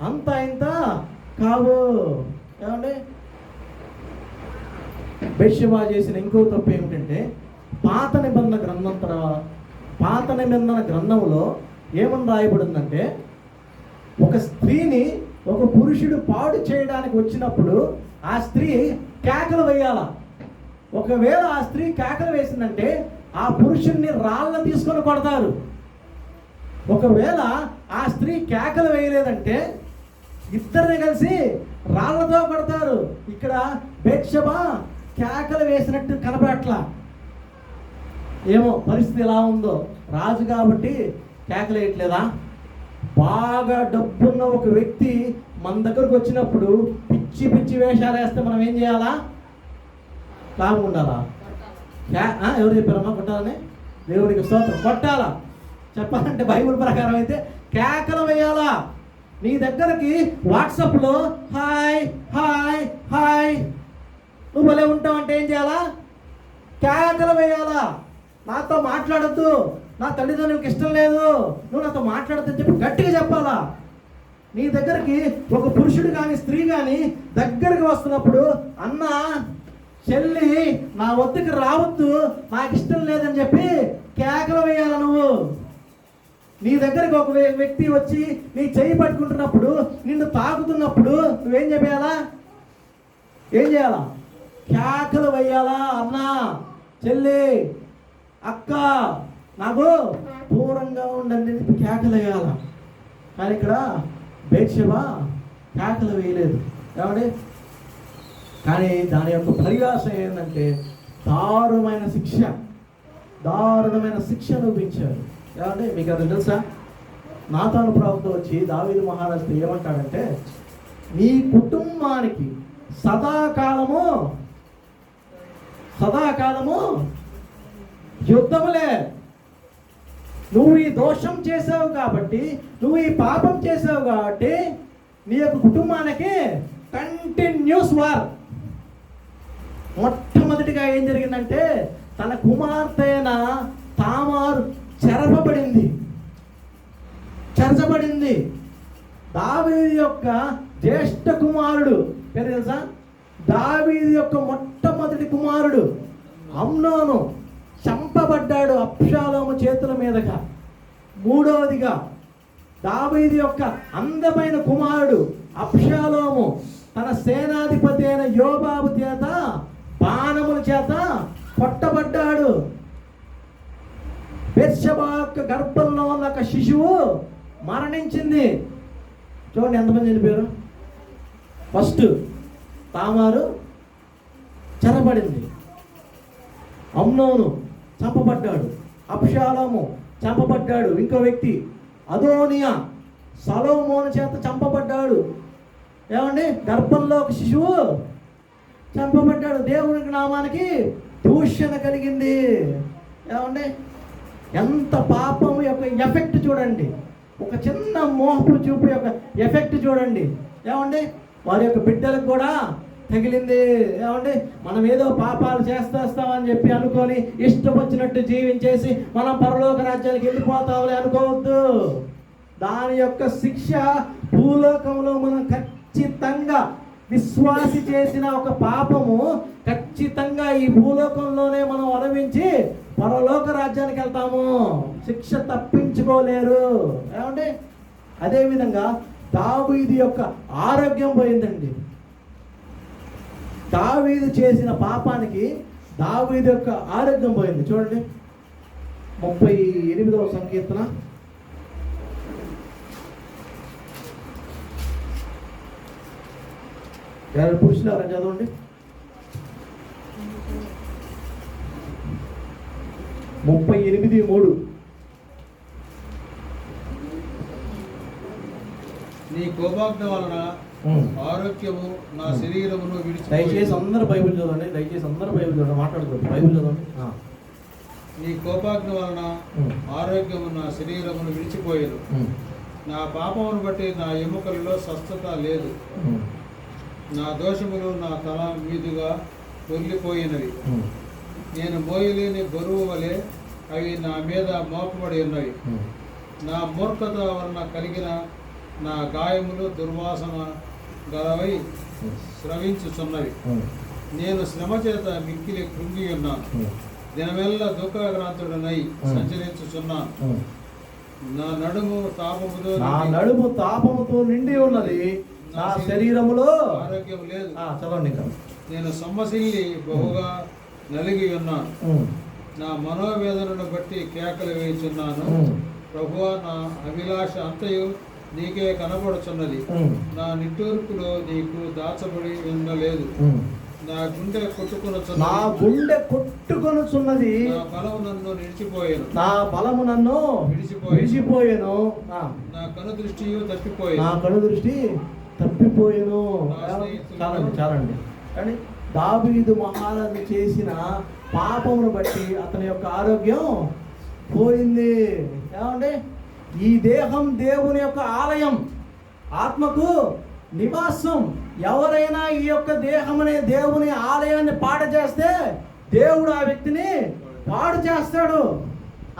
అంత ఇంత కావు. ఏమండి, బేత్షెబా చేసిన ఇంకో తప్పు ఏమిటంటే, పాత నిబంధన గ్రంథంలో ఏమని రాయబడిందంటే, ఒక స్త్రీని ఒక పురుషుడు పాడు చేయడానికి వచ్చినప్పుడు ఆ స్త్రీ కేకలు వేయాల. ఒకవేళ ఆ స్త్రీ కేకలు వేసిందంటే ఆ పురుషుడిని రాళ్ళ తీసుకొని కొడతారు. ఒకవేళ ఆ స్త్రీ కేకలు వేయలేదంటే ఇద్దరిని కలిసి రాళ్లతో కొడతారు. ఇక్కడ బేత్షెబా కేకలు వేసినట్టు కనపడట్లా. ఏమో పరిస్థితి ఎలా ఉందో, రాజు కాబట్టి కేకలు వేయట్లేదా? బాగా డబ్బున్న ఒక వ్యక్తి మన దగ్గరకు వచ్చినప్పుడు పిచ్చి పిచ్చి వేషాలు వేస్తే మనం ఏం చేయాలా? లాభం ఉండాలా? ఎవరు చెప్పారమ్మా కొట్టాలని? దేవునికి స్తోత్రం. కొట్టాలా? చెప్పాలంటే బైబిల్ ప్రకారం అయితే కేకలు వేయాలా. నీ దగ్గరకి వాట్సాప్లో హాయ్ హాయ్ హాయ్ నువ్వు భలే ఉంటావు అంటే ఏం చేయాలా? కేకలు వేయాలా. నాతో మాట్లాడద్దు, నా తల్లిదండ్రులకు ఇష్టం లేదు, నువ్వు నాతో మాట్లాడద్దని చెప్పి గట్టిగా చెప్పాలా. నీ దగ్గరికి ఒక పురుషుడు కానీ స్త్రీ కానీ దగ్గరికి వస్తున్నప్పుడు అన్నా చెల్లి నా వద్దకు రావద్దు, నాకు ఇష్టం లేదని చెప్పి కేకలు వేయాల. నువ్వు నీ దగ్గరికి ఒక వ్యక్తి వచ్చి నీ చెయ్యి పట్టుకుంటున్నప్పుడు, నిన్ను తాకుతున్నప్పుడు నువ్వేం చెప్పేయాలా? ఏం చేయాలా? కేకలు వేయాలా. అన్నా, చెల్లి, అక్క, నాకు దూరంగా ఉండండి కేకలు వేయాల. కానీ ఇక్కడ బేత్షెబా కేకలు వేయలేదు. ఏమండి? కానీ దాని యొక్క పరిభాష ఏంటంటే దారుణమైన శిక్ష చూపించారు. ఏమంటే మీకు అది తెలుసా? నాతాను ప్రవక్త వచ్చి దావీదు మహారాజుతో ఏమంటాడంటే, నీ కుటుంబానికి సదాకాలము యుద్ధములే. నువ్వు ఈ దోషం చేసావు కాబట్టి, నువ్వు ఈ పాపం చేసావు కాబట్టి నీ యొక్క కుటుంబానికి కంటిన్యూస్ వార్. మొట్టమొదటిగా ఏం జరిగిందంటే, తన కుమార్తె అయిన తామారు చెరచబడింది. దావీదు యొక్క జ్యేష్ఠ కుమారుడు పేరు తెలుసా? దావీదు యొక్క మొట్టమొదటి కుమారుడు అమ్నోను చంపబడ్డాడు అబ్షాలోము చేతుల మీదుగా. మూడవదిగా దావీదు యొక్క అందమైన కుమారుడు అబ్షాలోము తన సేనాధిపతి అయిన యోబాబు చేత బాణముల చేత కొట్టబడ్డాడు. బెత్షెబా యొక్క గర్భంలో ఉన్న ఒక శిశువు మరణించింది. చూడండి ఎంతమంది చనిపోయారు. ఫస్ట్ తామారు చెరబడింది, అమ్నోను చంపబడ్డాడు, అబ్షాలోము చంపబడ్డాడు, ఇంకో వ్యక్తి అదోనియా సొలొమోను చేత చంపబడ్డాడు. ఏమండి? గర్భంలో ఒక శిశువు చంపబడ్డాడు. దేవునికి నామానికి దూషణ కలిగింది. ఏమండి? ఎంత పాపం యొక్క ఎఫెక్ట్ చూడండి. ఒక చిన్న మోహపు చూపు యొక్క ఎఫెక్ట్ చూడండి. ఏమండి? వారి యొక్క బిడ్డలకు కూడా తగిలింది. ఏమండి? మనం ఏదో పాపాలు చేస్తామని చెప్పి అనుకొని ఇష్టం వచ్చినట్టు జీవించేసి మనం పరలోక రాజ్యానికి వెళ్ళిపోతామని అనుకోవద్దు. దాని యొక్క శిక్ష భూలోకంలో మనం ఖచ్చితంగా విశ్వాసి చేసిన ఒక పాపము ఖచ్చితంగా ఈ భూలోకంలోనే మనం అనుభవించి పరలోక రాజ్యానికి వెళ్తాము. శిక్ష తప్పించుకోలేరు. ఏమండి? అదేవిధంగా దావీదు యొక్క ఆరోగ్యం పోయిందండి. దావీదు చేసిన పాపానికి దావీదు యొక్క ఆరోగ్యం పోయింది. చూడండి 38వ సంకీర్తన 2 పురుషులు ఎవరైనా చదవండి. 38:3. నీ కోపాగ్ని వలన ఆరోగ్యము నా శరీరమును విడిచి. దయచేసి అందరూ బైబిల్ చదవండి. మాట్లాడుకోండి. బైబిల్ చదవండి. నీ కోపాగ్ని వలన ఆరోగ్యము నా శరీరమును విడిచిపోయేది. నా పాపమును బట్టి నా ఎముకలలో స్వస్థత లేదు. నా దోషములు నా తల మీదుగా పొర్లిపోయినవి. నేను మోయలేని బరువు వలె అవి నా మీద మోపబడి ఉన్నవి. నా మూర్ఖత వలన కలిగిన నా గాయములు దుర్వాసన గలవై స్రవించుచున్నవి. నేను శ్రమ చేత మిక్కిలి కృంగి ఉన్నాను. దినమెల్ల దుఃఖాక్రాంతుడనై సంచరించుచున్నాను. నా నడుము తాపముతో నిండి ఉన్నది. నా శరీరములో ఆరోగ్యం లేదు. చదవండి. నేను సొమ్మసిల్లి బహుగా నలిగి ఉన్నాను. నా మనోవేదనను బట్టి కేకలు వేయుచున్నాను. ప్రభువా, నా అభిలాష అంతయు నీకే కనబడుచున్నది. నా నిట్టూర్పులో నీకు దాచబడి ఉండలేదు. నా గుండె కొట్టుకొనుచున్నది. నా బలము నన్ను విడిచిపోయాను. నా కను దృష్టి తప్పిపోయాను. చాలండి. కానీ దావీదు మహారాజు చేసిన పాపమును బట్టి అతని యొక్క ఆరోగ్యం పోయింది. ఏమండి? ఈ దేహం దేవుని యొక్క ఆలయం, ఆత్మకు నివాసం. ఎవరైనా ఈ యొక్క దేహం అనే దేవుని ఆలయాన్ని పాడు చేస్తే దేవుడు ఆ వ్యక్తిని పాడు చేస్తాడు.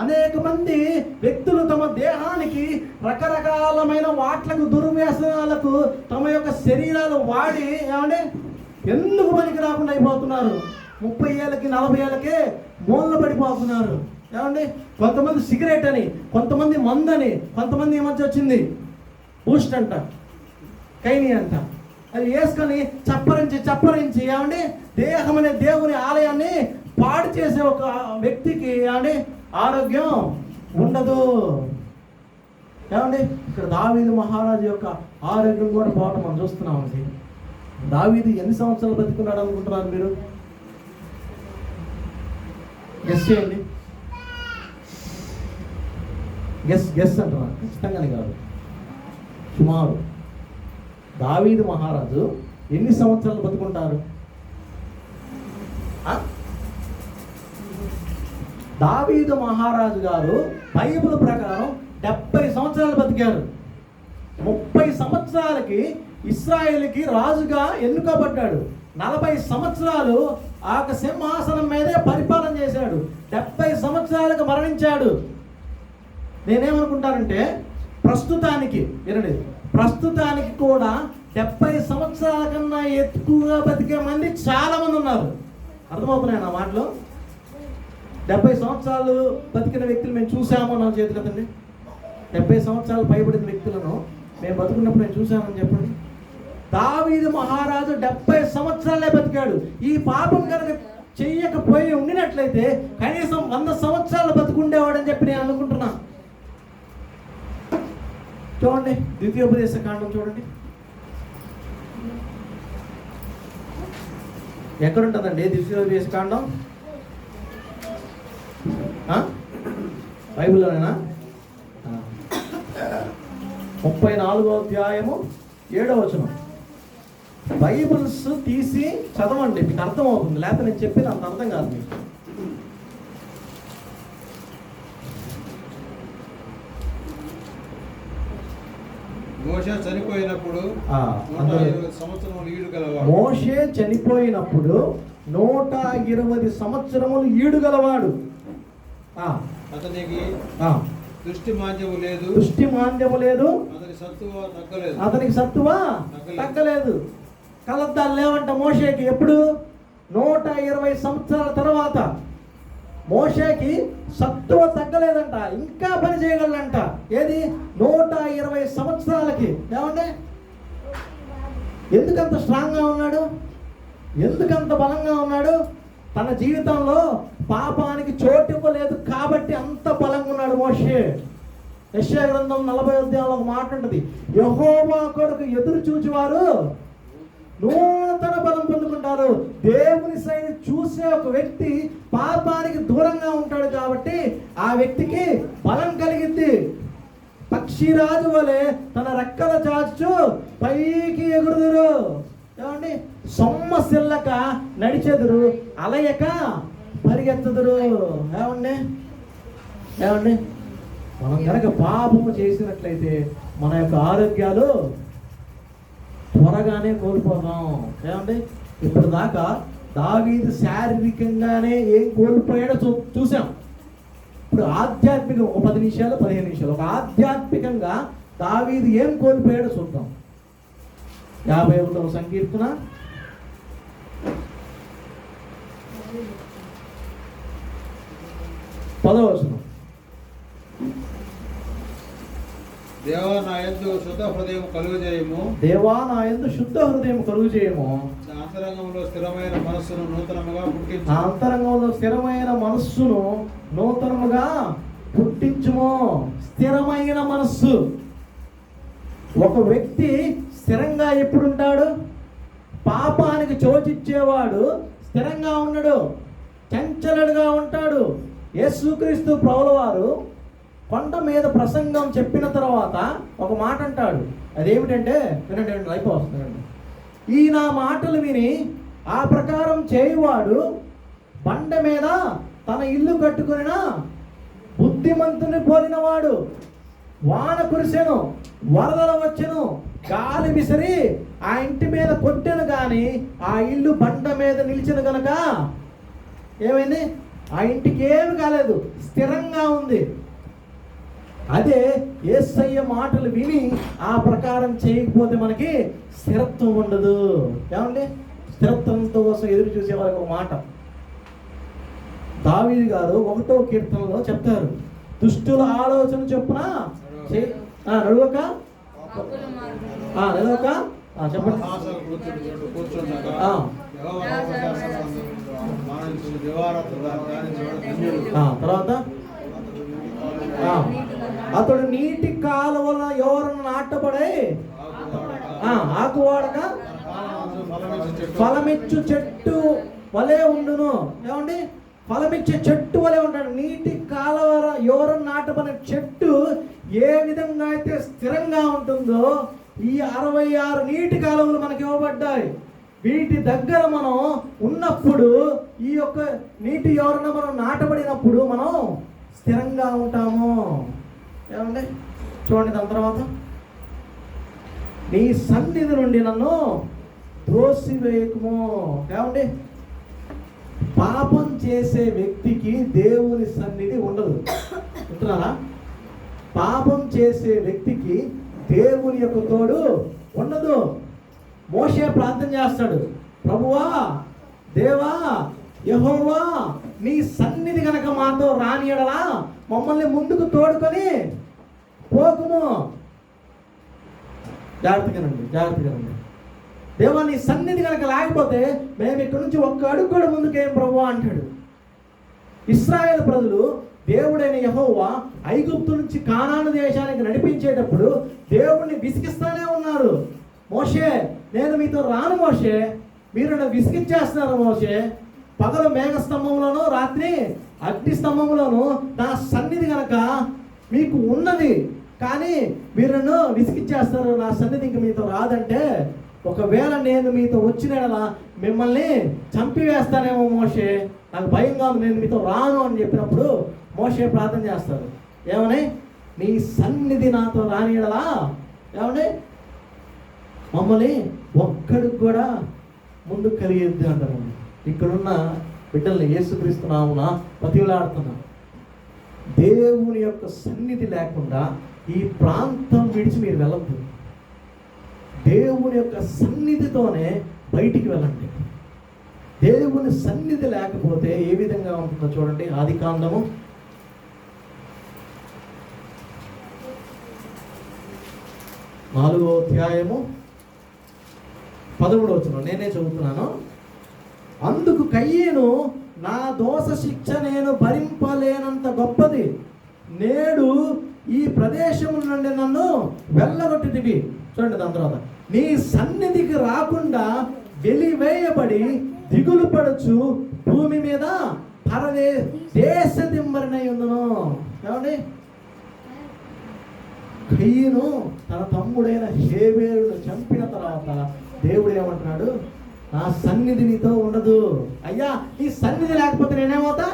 అనేక మంది వ్యక్తులు తమ దేహానికి రకరకాలమైన వాట్లకు దుర్వ్యసనాలకు తమ యొక్క శరీరాలు వాడి ఏమంటే ఎందుకు పనికి రాకుండా అయిపోతున్నారు. 30 ఏళ్ళకి 40 ఏళ్ళకే మూలన పడిపోతున్నారు. ఏమండి? కొంతమంది సిగరెట్ అని, కొంతమంది మందని, కొంతమంది ఏమొచ్చి వచ్చింది బూస్ట్ అంట, కైని అంట. అది వేసుకొని చప్పరించి ఏమండి దేహం అనే దేవుని ఆలయాన్ని పాడు చేసే ఒక వ్యక్తికి ఏమండి ఆరోగ్యం ఉండదు. ఏమండి ఇక్కడ దావీదు మహారాజు యొక్క ఆరోగ్యం కూడా పోవడం మనం చూస్తున్నామండి. దావీదు ఎన్ని సంవత్సరాలు బతికున్నాడు అనుకుంటున్నారు మీరు? గెస్ చేయండి. గెస్ అంటున్నారు, ఖచ్చితంగానే కాదు. సుమారు దావీదు మహారాజు ఎన్ని సంవత్సరాలు బతుకుంటారు? దావీదు మహారాజు గారు బైబిల్ ప్రకారం 70 సంవత్సరాలు బతికారు. 30 సంవత్సరాలకి ఇశ్రాయేలుకి రాజుగా ఎన్నుకోబడ్డాడు. 40 సంవత్సరాలు ఆ సింహాసనం మీదే పరిపాలన చేశాడు. 70 సంవత్సరాలకు మరణించాడు. నేనేమనుకుంటానంటే ప్రస్తుతానికి కూడా 70 సంవత్సరాల కన్నా ఎక్కువగా బతికే మంది చాలా మంది ఉన్నారు. అర్థమవుతున్నాయి నా మాటలు? 70 సంవత్సరాలు బతికిన వ్యక్తులు మేము చూసాము నా చేతి కదండి. 70 సంవత్సరాలు పైబడిన వ్యక్తులను మేము బతుకున్నప్పుడు నేను చూశానని చెప్పండి. దావీదు మహారాజు 70 సంవత్సరాలే బతికాడు. ఈ పాపం కనుక చెయ్యకపోయి ఉండినట్లయితే కనీసం 100 సంవత్సరాలు బతుకుండేవాడని చెప్పి నేను అనుకుంటున్నా. చూడండి, ద్వితీయోపదేశ కాండం చూడండి. ఎక్కడుంటుందండి ద్వితీయోపదేశ కాండం? బైబిల్లోనేనా? 34వ అధ్యాయము 7వ వచనం. బైబిల్స్ తీసి చదవండి, మీకు అర్థమవుతుంది. లేకపోతే నేను చెప్పేది అంత అర్థం కాదు మీకు. మోషే చనిపోయినప్పుడు 120 సంవత్సరములు ఈడు గలవాడు. అతనికి దృష్టి మాంద్యము లేదు. అతనికి సత్తువ తగ్గలేదు. కలద్దాలు లేవంట మోషేకి. ఎప్పుడు? 120 సంవత్సరాల తర్వాత మోషేకి సత్తువ తగ్గలేదంట, ఇంకా పని చేయగలంట. ఏది? 120 సంవత్సరాలకి. ఏమండి, ఎందుకంత స్ట్రాంగ్గా ఉన్నాడు? ఎందుకంత బలంగా ఉన్నాడు? తన జీవితంలో పాపానికి చోటు ఇవ్వలేదు కాబట్టి అంత బలంగా ఉన్నాడు మోషే. యెషయా గ్రంథం 40వ అధ్యాయంలో ఒక మాట ఉంటుంది, యెహోవా కొరకు ఎదురు చూచువారు నూతన బలం పొందుకుంటారు. దేవుని సైడ్ చూసే ఒక వ్యక్తి పాపానికి దూరంగా ఉంటాడు కాబట్టి ఆ వ్యక్తికి బలం కలిగింది. పక్షిరాజు వలె తన రెక్కల చాచు పైకి ఎగురుదురు. ఏమండి, సొమ్మసిల్లక నడిచెదురు, అలయక పరిగెత్తుదురు. ఏమండి, మనం కనుక పాపము చేసినట్లయితే మన యొక్క ఆరోగ్యాలు త్వరగానే కోల్పోతాం. ఏమండి, ఇప్పుడు దాకా దావీదు శారీరకంగానే ఏం కోల్పోయాడో చూసాం. ఇప్పుడు ఆధ్యాత్మికం ఒక 10 నిమిషాలు 15 నిమిషాలు ఒక ఆధ్యాత్మికంగా దావీదు ఏం కోల్పోయాడో చూద్దాం. 51వ సంకీర్తన 10వ వచనం. దేవా నా యందు శుద్ధ హృదయం కలుగజేయము. నా అంతరంగంలో స్థిరమైన మనస్సును నూతనముగా పుట్టించుము. స్థిరమైన మనస్సు. ఒక వ్యక్తి స్థిరంగా ఎప్పుడుంటాడు? పాపానికి చోటిచ్చేవాడు స్థిరంగా ఉండడు, చంచలుడుగా ఉంటాడు. యేసుక్రీస్తు ప్రభువు వారు కొండ మీద ప్రసంగం చెప్పిన తర్వాత ఒక మాట అంటాడు. అదేమిటంటే, వినండి, అయిపోతుందండి. ఈ నా మాటలు విని ఆ ప్రకారం చేయువాడు బండ మీద తన ఇల్లు కట్టుకుని బుద్ధిమంతుని పోలినవాడు. వాన కురిసెను, వరదలు వచ్చెను, గాలి విసిరి ఆ ఇంటి మీద కొట్టెను, కానీ ఆ ఇల్లు బండ మీద నిలిచెను గనక ఏమైంది? ఆ ఇంటికి ఏమి కాలేదు, స్థిరంగా ఉంది. అదే యేసయ్య మాటలు విని ఆ ప్రకారం చేయకపోతే మనకి స్థిరత్వం ఉండదు. ఏమండి, స్థిరత్వంతో కోసం ఎదురు చూసే వాళ్ళకి ఒక మాట దావీదు గారు 1వ కీర్తనలో చెప్తారు, దుష్టుల ఆలోచన చొప్పున నడవక చెప్పండి. తర్వాత అతడు నీటి కాలువల ఎవరన్నా నాటబడే ఆకువాడక ఫలమిచ్చు చెట్టు వలె ఉండును. ఏమండి, ఫలమిచ్చే చెట్టు వలె ఉంటాడు. నీటి కాలువ ఎవరన్నా నాటబడిన చెట్టు ఏ విధంగా అయితే స్థిరంగా ఉంటుందో, ఈ 66 నీటి కాలువలు మనకి ఇవ్వబడ్డాయి. వీటి దగ్గర మనం ఉన్నప్పుడు, ఈ యొక్క నీటి ఎవరన్నా మనం నాటబడినప్పుడు మనం స్థిరంగా ఉంటాము. ఏమండి, చూడండి. దాని తర్వాత, నీ సన్నిధి నుండి నన్ను త్రోసివేయకుము. ఏమండి, పాపం చేసే వ్యక్తికి దేవుని సన్నిధి ఉండదు. వింటున్నారా? పాపం చేసే వ్యక్తికి దేవుని యొక్క తోడు ఉండదు. మోషే ప్రార్థన చేస్తాడు, ప్రభువా, దేవా, యెహోవా, నీ సన్నిధి కనుక మాతో రానియడలా మమ్మల్ని ముందుకు తోడుకొని పోకుము. జాగ్రత్తగానండి. దేవా, నీ సన్నిధి కనుక లేకపోతే మేము ఇక్కడ నుంచి ఒక్క అడుగు కూడా ముందుకేం ప్రభువా అంటాడు. ఇశ్రాయేలు ప్రజలు దేవుడైన యెహోవా ఐగుప్తు నుంచి కానాను దేశానికి నడిపించేటప్పుడు దేవుణ్ణి విసిగిస్తానే ఉన్నారు. మోషే, నేను మీతో రాను మోషే, మీరు నన్ను విసిగిచ్చేస్తున్నారు మోషే. పగలు మేఘస్తంభంలోను, రాత్రి అగ్ని స్తంభంలోను నా సన్నిధి కనుక మీకు ఉన్నది, కానీ మీరు నన్ను విసిగిచ్చేస్తారు, నా సన్నిధి ఇంక మీతో రాదంటే, ఒకవేళ నేను మీతో వచ్చిన మిమ్మల్ని చంపివేస్తానేమో మోషే, నాకు భయంగా ఉంది, నేను మీతో రాను అని చెప్పినప్పుడు మోషే ప్రార్థన చేస్తారు. ఏమని? నీ సన్నిధి నాతో రానియడలా ఏమని మమ్మల్ని ఒక్కడికి కూడా ముందుకు కలిగేద్ది అంటారండి. ఇక్కడున్న బిడ్డల్ని యేసుక్రీస్తు నామమున బతిమలాడుతున్నా, దేవుని యొక్క సన్నిధి లేకుండా ఈ ప్రాంతం విడిచి మీరు వెళ్ళద్దు. దేవుని యొక్క సన్నిధితోనే బయటికి వెళ్ళండి. దేవుని సన్నిధి లేకపోతే ఏ విధంగా ఉంటుందో చూడండి. ఆదికాండము 4వ అధ్యాయము 13వ వచనం నేనే చదువుతున్నాను. అందుకు కయ్యేను, నా దోష శిక్ష నేను భరింపలేనంత గొప్పది, నేడు ఈ ప్రదేశం నుండి నన్ను వెళ్ళగొట్టితివి. చూడండి, దాని తర్వాత, నీ సన్నిధికి రాకుండా వెలివేయబడి దిగులు పడచ్చు భూమి మీద దేశ దింబరినై ఉండును. ఏమండి, కయ్యను తన తమ్ముడైన హేబేలును చంపిన తర్వాత దేవుడు ఏమంటున్నాడు? నా సన్నిధి నీతో ఉండదు. అయ్యా, ఈ సన్నిధి లేకపోతే నేనేమవుతా?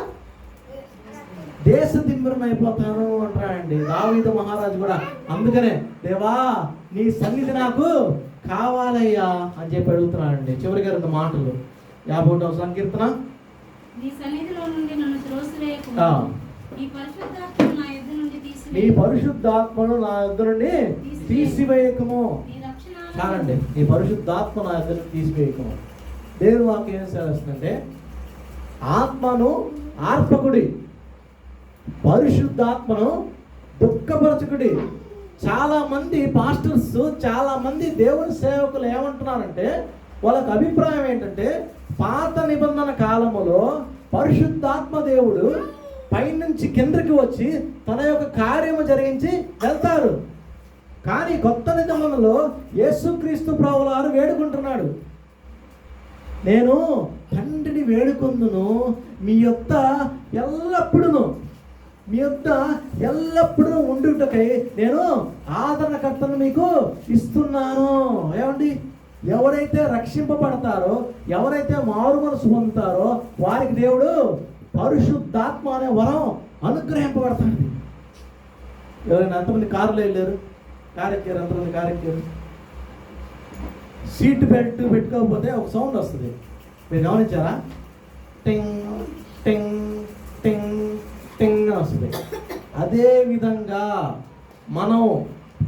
దేశ దింబరిని అయిపోతాను అంటాడండి దావీదు మహారాజు కూడా. అందుకనే, దేవా, నీ సన్నిధి నాకు కావాలయ్యా అని చెప్పి అడుగుతున్నాడండి. చివరిగా 2 మాటలు. 51వ సంకీర్తన, నీ సన్నిధిలో నుండి నన్ను త్రోసివేయకు, నీ పరిశుద్ధాత్మను నా యొద్ద నుండి తీసివేయకము. చాలండి, నీ పరిశుద్ధాత్మ నా యొద్ద నుండి తీసివేయకము. దేవుని వాక్యం ఏం చేస్తుందంటే, ఆత్మను ఆర్పకుడి, పరిశుద్ధాత్మను దుఃఖపరచుకుడి. చాలా మంది పాస్టర్స్, చాలా మంది దేవుని సేవకులు ఏమంటున్నారంటే, వాళ్ళకి అభిప్రాయం ఏంటంటే, పాత నిబంధన కాలములో పరిశుద్ధాత్మ దేవుడు పైనుంచి కిందకి వచ్చి తన యొక్క కార్యము జరిగించి వెళ్తారు. కానీ కొత్త నిబంధనలో యేసుక్రీస్తు ప్రభువారు వేడుకుంటున్నాడు, నేను తండ్రిని వేడుకొందును, మీ యొద్ద ఎల్లప్పుడూ ఉండుటకై నేను ఆదరణకర్తను మీకు ఇస్తున్నాను. ఏమండి, ఎవరైతే రక్షింపబడతారో, ఎవరైతే మారు మనసు పొందుతారో వారికి దేవుడు పరిశుద్ధాత్మ అనే వరం అనుగ్రహింపబడతాడు. ఎవరైనా ఎంతమంది కారులో వెళ్ళారు? కారెక్కారు? ఎంతమంది కారెక్కారు? సీట్ బెల్ట్ పెట్టుకోకపోతే ఒక సౌండ్ వస్తుంది, మీరు గమనించారా? టింగ్ టింగ్ టింగ్ టింగ్ అని వస్తుంది. అదేవిధంగా మనం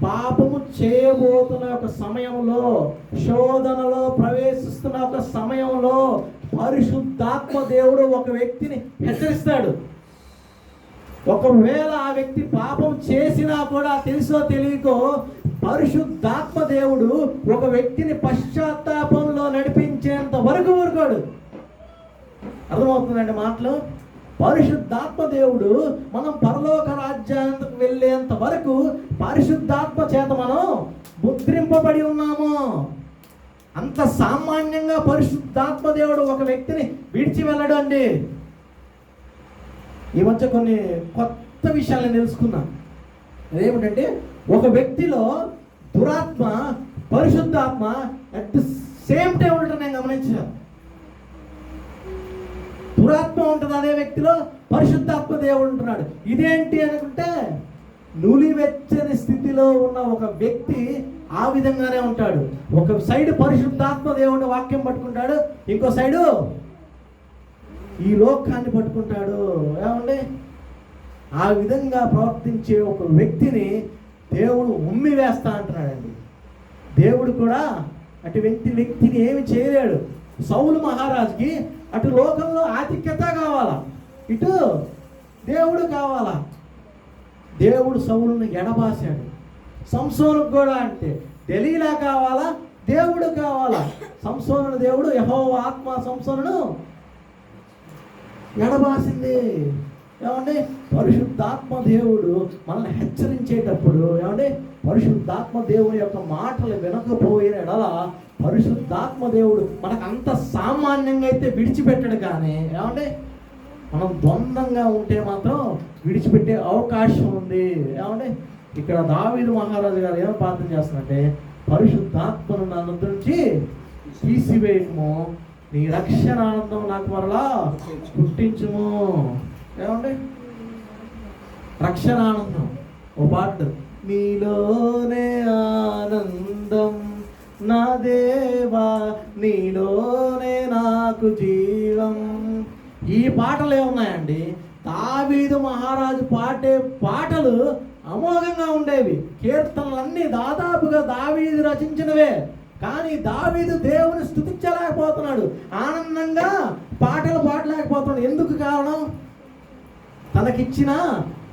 పాపము చేయబోతున్న ఒక సమయంలో, శోధనలో ప్రవేశిస్తున్న ఒక సమయంలో పరిశుద్ధాత్మ దేవుడు ఒక వ్యక్తిని హెచ్చరిస్తాడు. ఒకవేళ ఆ వ్యక్తి పాపం చేసినా కూడా తెలుసో తెలియకో పరిశుద్ధాత్మ దేవుడు ఒక వ్యక్తిని పశ్చాత్తాపంలో నడిపించేంత వరకు ఊరుకోడు. అర్థమవుతుందండి మాటలు? పరిశుద్ధాత్మ దేవుడు మనం పరలోక రాజ్యానికి వెళ్ళేంత వరకు పరిశుద్ధాత్మ చేత మనం ముద్రింపబడి ఉన్నాము. అంత సామాన్యంగా పరిశుద్ధాత్మ దేవుడు ఒక వ్యక్తిని విడిచి వెళ్ళడు అండి. ఈ మధ్య కొన్ని కొత్త విషయాలను తెలుసుకున్నాం. అదేమిటంటే ఒక వ్యక్తిలో దురాత్మ పరిశుద్ధాత్మ అట్ ది సేమ్ టైం ఉండటం నేను గమనించాను. దురాత్మ ఉంటుంది అదే వ్యక్తిలో, పరిశుద్ధాత్మ దేవుడు ఉంటున్నాడు. ఇదేంటి అనుకుంటే నులివెచ్చని స్థితిలో ఉన్న ఒక వ్యక్తి ఆ విధంగానే ఉంటాడు. ఒక సైడ్ పరిశుద్ధాత్మ దేవుడిని వాక్యం పట్టుకుంటాడు, ఇంకో సైడు ఈ లోకాన్ని పట్టుకుంటాడు. ఏమండి, ఆ విధంగా ప్రవర్తించే ఒక వ్యక్తిని దేవుడు ఉమ్మి వేస్తా అంటున్నాడండి. దేవుడు కూడా అటు వ్యక్తిని ఏమి చేయలేడు. సౌలు మహారాజుకి అటు లోకంలో ఆధిక్యత కావాలా, ఇటు దేవుడు కావాలా. దేవుడు సౌలును ఎడబాసాడు. సంసోనుకు కూడా అంటే దెలీలా కావాలా, దేవుడు కావాలా. సంసోను దేవుడు యెహోవా ఆత్మ సంసోనును ఎడబాసింది. ఏమండి, పరిశుద్ధాత్మ దేవుడు మనల్ని హెచ్చరించేటప్పుడు, ఏమండి, పరిశుద్ధాత్మ దేవుని యొక్క మాటలు వినకపోయిన ఎడల పరిశుద్ధాత్మ దేవుడు మనకు అంత సామాన్యంగా అయితే విడిచిపెట్టడు. కానీ ఏమండి, మనం ద్వంద్వంగా ఉంటే మాత్రం విడిచిపెట్టే అవకాశం ఉంది. ఏమండి, ఇక్కడ దావీదు మహారాజు గారు ఏమో ప్రార్థన చేస్తున్నారంటే, పరిశుద్ధాత్మను నా నొద్ద నుంచి తీసివేయము, నీ రక్షణ ఆనందం నాకు మరలా పుట్టించుము. ఏమండి, రక్షణ ఆనందం ఓ పాట, నీలోనే ఆనందం నా దేవా, నీలోనే నాకు జీవం. ఈ పాటలు ఏమున్నాయండి, దావీదు మహారాజు పాడే పాటలు అమోఘంగా ఉండేవి. కీర్తనలన్నీ దాదాపుగా దావీదు రచించినవే. కానీ దావీదు దేవుని స్తుతించలేకపోతున్నాడు, ఆనందంగా పాటలు పాడలేకపోతున్నాడు. ఎందుకు కారణం? తనకిచ్చిన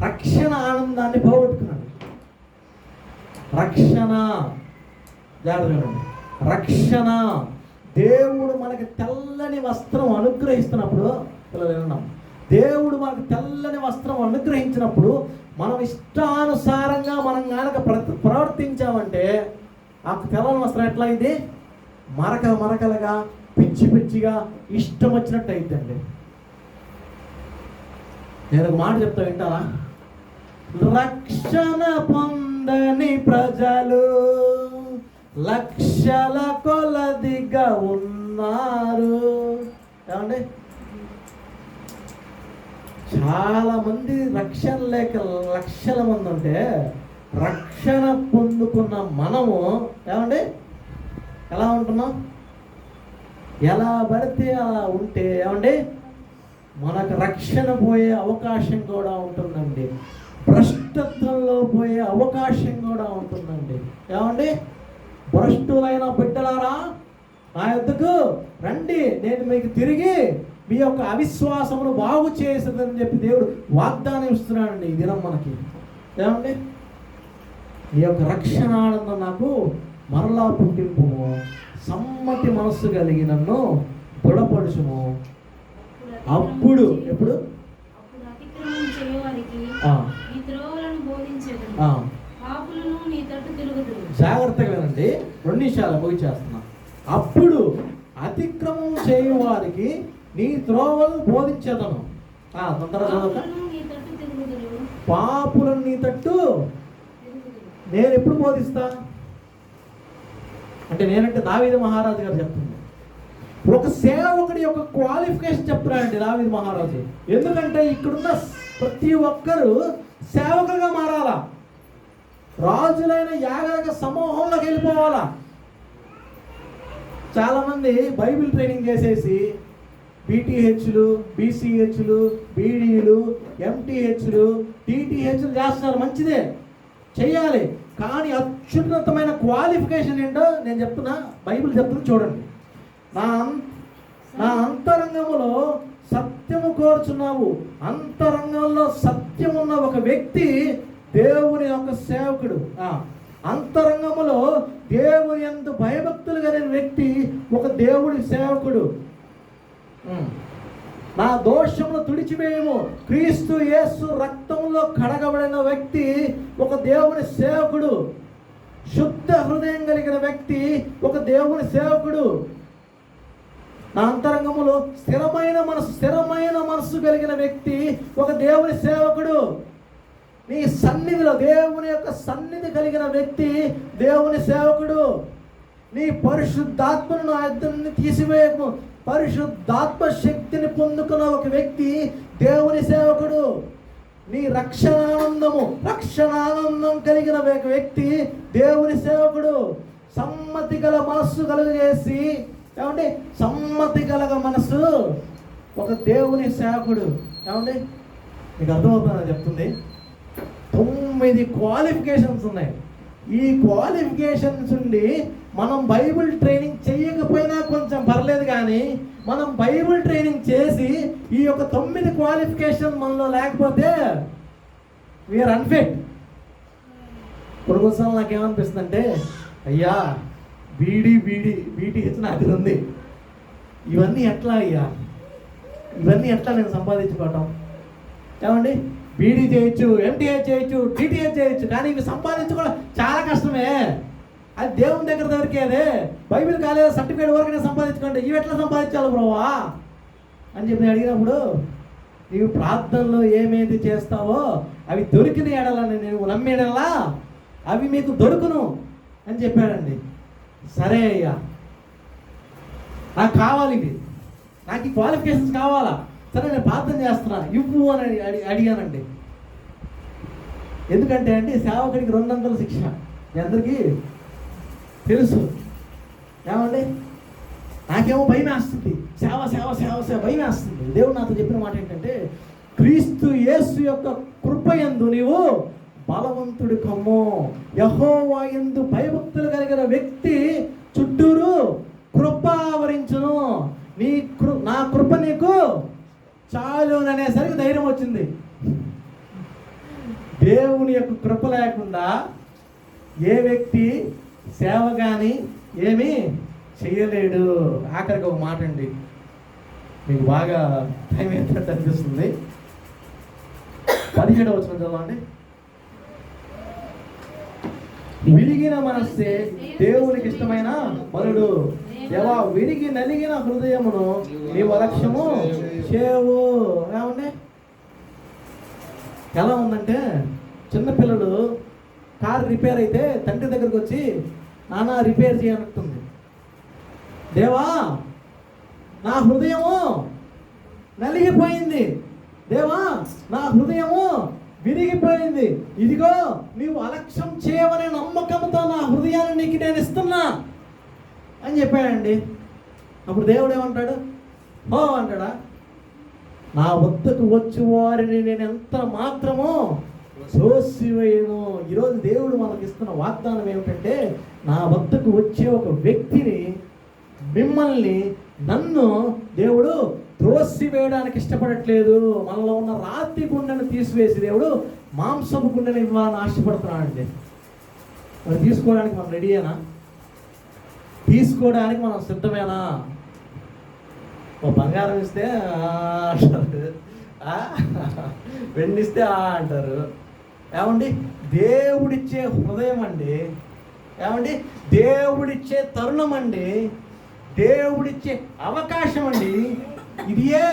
రక్షణ ఆనందాన్ని పోగొట్టుకున్నాడు. రక్షణ, జాగ్రత్తగా, రక్షణ దేవుడు మనకి తెల్లని వస్త్రం అనుగ్రహిస్తున్నప్పుడు, దేవుడు మనకు తెల్లని వస్త్రం అనుగ్రహించినప్పుడు మనం ఇష్టానుసారంగా మనం కనుక ప్రవర్తించామంటే ఆ తెల్లని వస్త్రం ఎట్లా అయింది? మరకలుగా, పిచ్చిగా ఇష్టం వచ్చినట్టు అయిద్దండి. నేను ఒక మాట చెప్తా, వింటారా? రక్షణ పొందని ప్రజలు లక్షల కొలదిగా ఉన్నారు. ఏమండి, చాలా మంది రక్షణ లేక లక్షల మంది ఉంటే రక్షణ పొందుకున్న మనము ఏమండి ఎలా ఉంటున్నాం? ఎలా పడితే అలా ఉంటే ఏమండి మనకు రక్షణ పోయే అవకాశం కూడా ఉంటుందండి. భ్రష్టత్వంలో పోయే అవకాశం కూడా ఉంటుందండి. ఏమండి, భ్రష్టులైన బిడ్డలారా నా యొద్దకు రండి, నేను మీకు తిరిగి మీ యొక్క అవిశ్వాసమును బాగు చేసేదని చెప్పి దేవుడు వాగ్దానం ఇస్తున్నాడండి ఈ దినం మనకి. ఏమండి, ఈ యొక్క రక్షణ ఆనందం నాకు మరలా పుట్టింపు, సమ్మతి మనస్సు కలిగి నన్ను దృఢపడుచుము. అప్పుడు ఎప్పుడు జాగ్రత్తగా వినండి, 2 నిమిషాలు ముగిచేస్తున్నా. అప్పుడు అతిక్రమం చేయు వారికి నీ త్రోవలు బోధించేదను. తొందరగా పాపులను నీ తట్టు నేను ఎప్పుడు బోధిస్తా అంటే, నేనంటే దావీదు మహారాజు గారు చెప్తుంది. ఒక సేవకుడి యొక్క క్వాలిఫికేషన్ చెప్తున్నాడండి దావీదు మహారాజు. ఎందుకంటే ఇక్కడున్న ప్రతి ఒక్కరూ సేవకులుగా మారాలా, రాజులైన యాగరిక సమూహంలోకి వెళ్ళిపోవాలా. చాలామంది బైబిల్ ట్రైనింగ్ చేసేసి బీటీహెచ్లు, బీసీహెచ్లు, బీడీలు, ఎంటీహెచ్లు, టీటీహెచ్లు చేస్తున్నారు. మంచిదే, చెయ్యాలి. కానీ అత్యున్నతమైన క్వాలిఫికేషన్ ఏంటో నేను చెప్తున్నా, బైబిల్ చెప్తున్నా చూడండి. నా అంతరంగంలో సత్యము కోరుచున్నావు. అంతరంగంలో సత్యం ఉన్న ఒక వ్యక్తి దేవుని యొక్క సేవకుడు. అంతరంగంలో దేవుని యందు భయభక్తులు కలిగిన వ్యక్తి ఒక దేవుడి సేవకుడు. నా దోషమును తుడిచివేయము. క్రీస్తు యేసు రక్తంలో కడగబడిన వ్యక్తి ఒక దేవుని సేవకుడు. శుద్ధ హృదయం కలిగిన వ్యక్తి ఒక దేవుని సేవకుడు. నా అంతరంగములో స్థిరమైన మనసు కలిగిన వ్యక్తి ఒక దేవుని సేవకుడు. నీ సన్నిధిలో దేవుని యొక్క సన్నిధి కలిగిన వ్యక్తి దేవుని సేవకుడు. నీ పరిశుద్ధాత్మను నా ఇద్దరిని తీసివేయకు. పరిశుద్ధాత్మ శక్తిని పొందుకున్న ఒక వ్యక్తి దేవుని సేవకుడు. నీ రక్షణానందం కలిగిన ఒక వ్యక్తి దేవుని సేవకుడు. సమ్మతి గల మనస్సు కలుగజేసి, ఏమంటే సమ్మతి గల మనస్సు ఒక దేవుని సేవకుడు. ఏమండి మీకు అర్థమవుతుందని చెప్తుంది. 9 క్వాలిఫికేషన్స్ ఉన్నాయి. ఈ క్వాలిఫికేషన్స్ ఉండి మనం బైబిల్ ట్రైనింగ్ చేయకపోయినా కొంచెం పర్లేదు, కానీ మనం బైబిల్ ట్రైనింగ్ చేసి ఈ యొక్క 9 క్వాలిఫికేషన్ మనలో లేకపోతే వీఆర్ అన్ఫిట్. కొన్నిసార్లు నాకేమనిపిస్తుంది అంటే, అయ్యా బీటీహెచ్ నాకు ఉంది, ఇవన్నీ ఎట్లా అయ్యా, ఇవన్నీ ఎట్లా నేను సంపాదించుకోవటం? ఏమండి బీడీ చేయొచ్చు, ఎంటీహెచ్ చేయొచ్చు, డిటిహెచ్ చేయొచ్చు, కానీ ఇవి సంపాదించుకోవడం చాలా కష్టమే. అది దేవుని దగ్గర దొరికేదే. బైబిల్ కాలేజ్ సర్టిఫికేట్ వరకనే సంపాదించుకోండి, ఇవి ఎట్లా సంపాదించాలి బ్రోవా అని చెప్పి నేను అడిగినప్పుడు, నీవు ప్రార్థనలో ఏమేది చేస్తావో అవి దొరికిన ఎడలని నువ్వు నమ్మేడల్లా అవి మీకు దొరుకును అని చెప్పాడండి. సరే అయ్యా, నాకు కావాలి ఇవి, నాకు ఈ క్వాలిఫికేషన్స్ కావాలా, సరే నేను ప్రార్థన చేస్తున్నా, ఇవ్వు అని అడిగానండి. ఎందుకంటే అండి సేవకుడికి 200 శిక్ష మీ అందరికీ తెలుసు. ఏమండి నాకేమో భయం వేస్తుంది, సేవ భయం వేస్తుంది. దేవుడు నాతో చెప్పిన మాట ఏంటంటే, క్రీస్తు యేసు యొక్క కృపయందు నీవు బలవంతుడి కమ్ము. యెహోవా యందు భయభక్తులు కలిగిన వ్యక్తి చుట్టూరు కృప ఆవరించును. నా కృప నీకు చాలు అనేసరికి ధైర్యం వచ్చింది. దేవుని యొక్క కృప లేకుండా ఏ వ్యక్తి సేవ కానీ ఏమీ చేయలేడు. ఆఖరికి ఒక మాట అండి, మీకు బాగా టైం ఏంటంటే అనిపిస్తుంది. 17వ వచనం చదవండి. విరిగిన మనస్సే దేవునికి ఇష్టమైన బలుడు. దేవా విరిగి నలిగిన హృదయమును నీవు అలక్ష్యము చేవు. ఏమండి ఎలా ఉందంటే, చిన్నపిల్లలు కారు రిపేర్ అయితే తండ్రి దగ్గరకు వచ్చి నాన్న రిపేర్ చేయనంటుంది. దేవా నా హృదయము నలిగిపోయింది, దేవా నా హృదయము విరిగిపోయింది, ఇదిగో నీవు అలక్ష్యం చేయవనే నమ్మకంతో నా హృదయాన్ని నీకు నేను ఇస్తున్నా అని చెప్పాడండి. అప్పుడు దేవుడు ఏమంటాడు? ఓ అంటాడా? నా వద్దకు వచ్చి వారిని నేను ఎంత మాత్రమో తోసివేయను. ఈరోజు దేవుడు మనకి ఇస్తున్న వాగ్దానం ఏమిటంటే, నా వద్దకు వచ్చే ఒక వ్యక్తిని, మిమ్మల్ని, నన్ను దేవుడు త్రోసివేయడానికి ఇష్టపడట్లేదు. మనలో ఉన్న రాతి గుండెను తీసివేసి దేవుడు మాంసపు గుండెను ఇవ్వాలని ఆశపడుతున్నాడండి. మరి తీసుకోవడానికి మనం రెడీయేనా? తీసుకోవడానికి మనం సిద్ధమేనా? ఓ బంగారం ఇస్తే అంటారు, వెండిస్తే అంటారు. ఏమండి దేవుడిచ్చే హృదయం అండి, ఏమండి దేవుడిచ్చే తరుణం అండి, దేవుడిచ్చే అవకాశం అండి. ఇదియే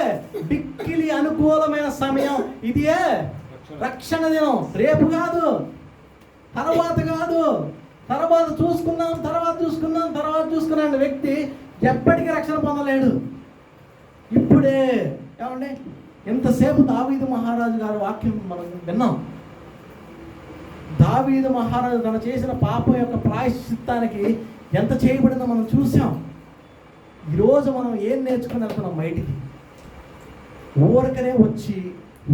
బిక్కిలి అనుకూలమైన సమయం, ఇదియే రక్షణ దినం. రేపు కాదు, తర్వాత కాదు, తర్వాత చూసుకున్నాం వ్యక్తి ఎప్పటికీ రక్షణ పొందలేడు. ఇప్పుడే. ఏమండి ఎంతసేపు దావీదు మహారాజు గారి వాక్యం మనం విన్నాం. దావీదు మహారాజు తను చేసిన పాపం యొక్క ప్రాయశ్చిత్తానికి ఎంత చేయబడిందో మనం చూసాం. ఈరోజు మనం ఏం నేర్చుకుని వెళ్తున్నాం బయటికి? ఊరకనే వచ్చి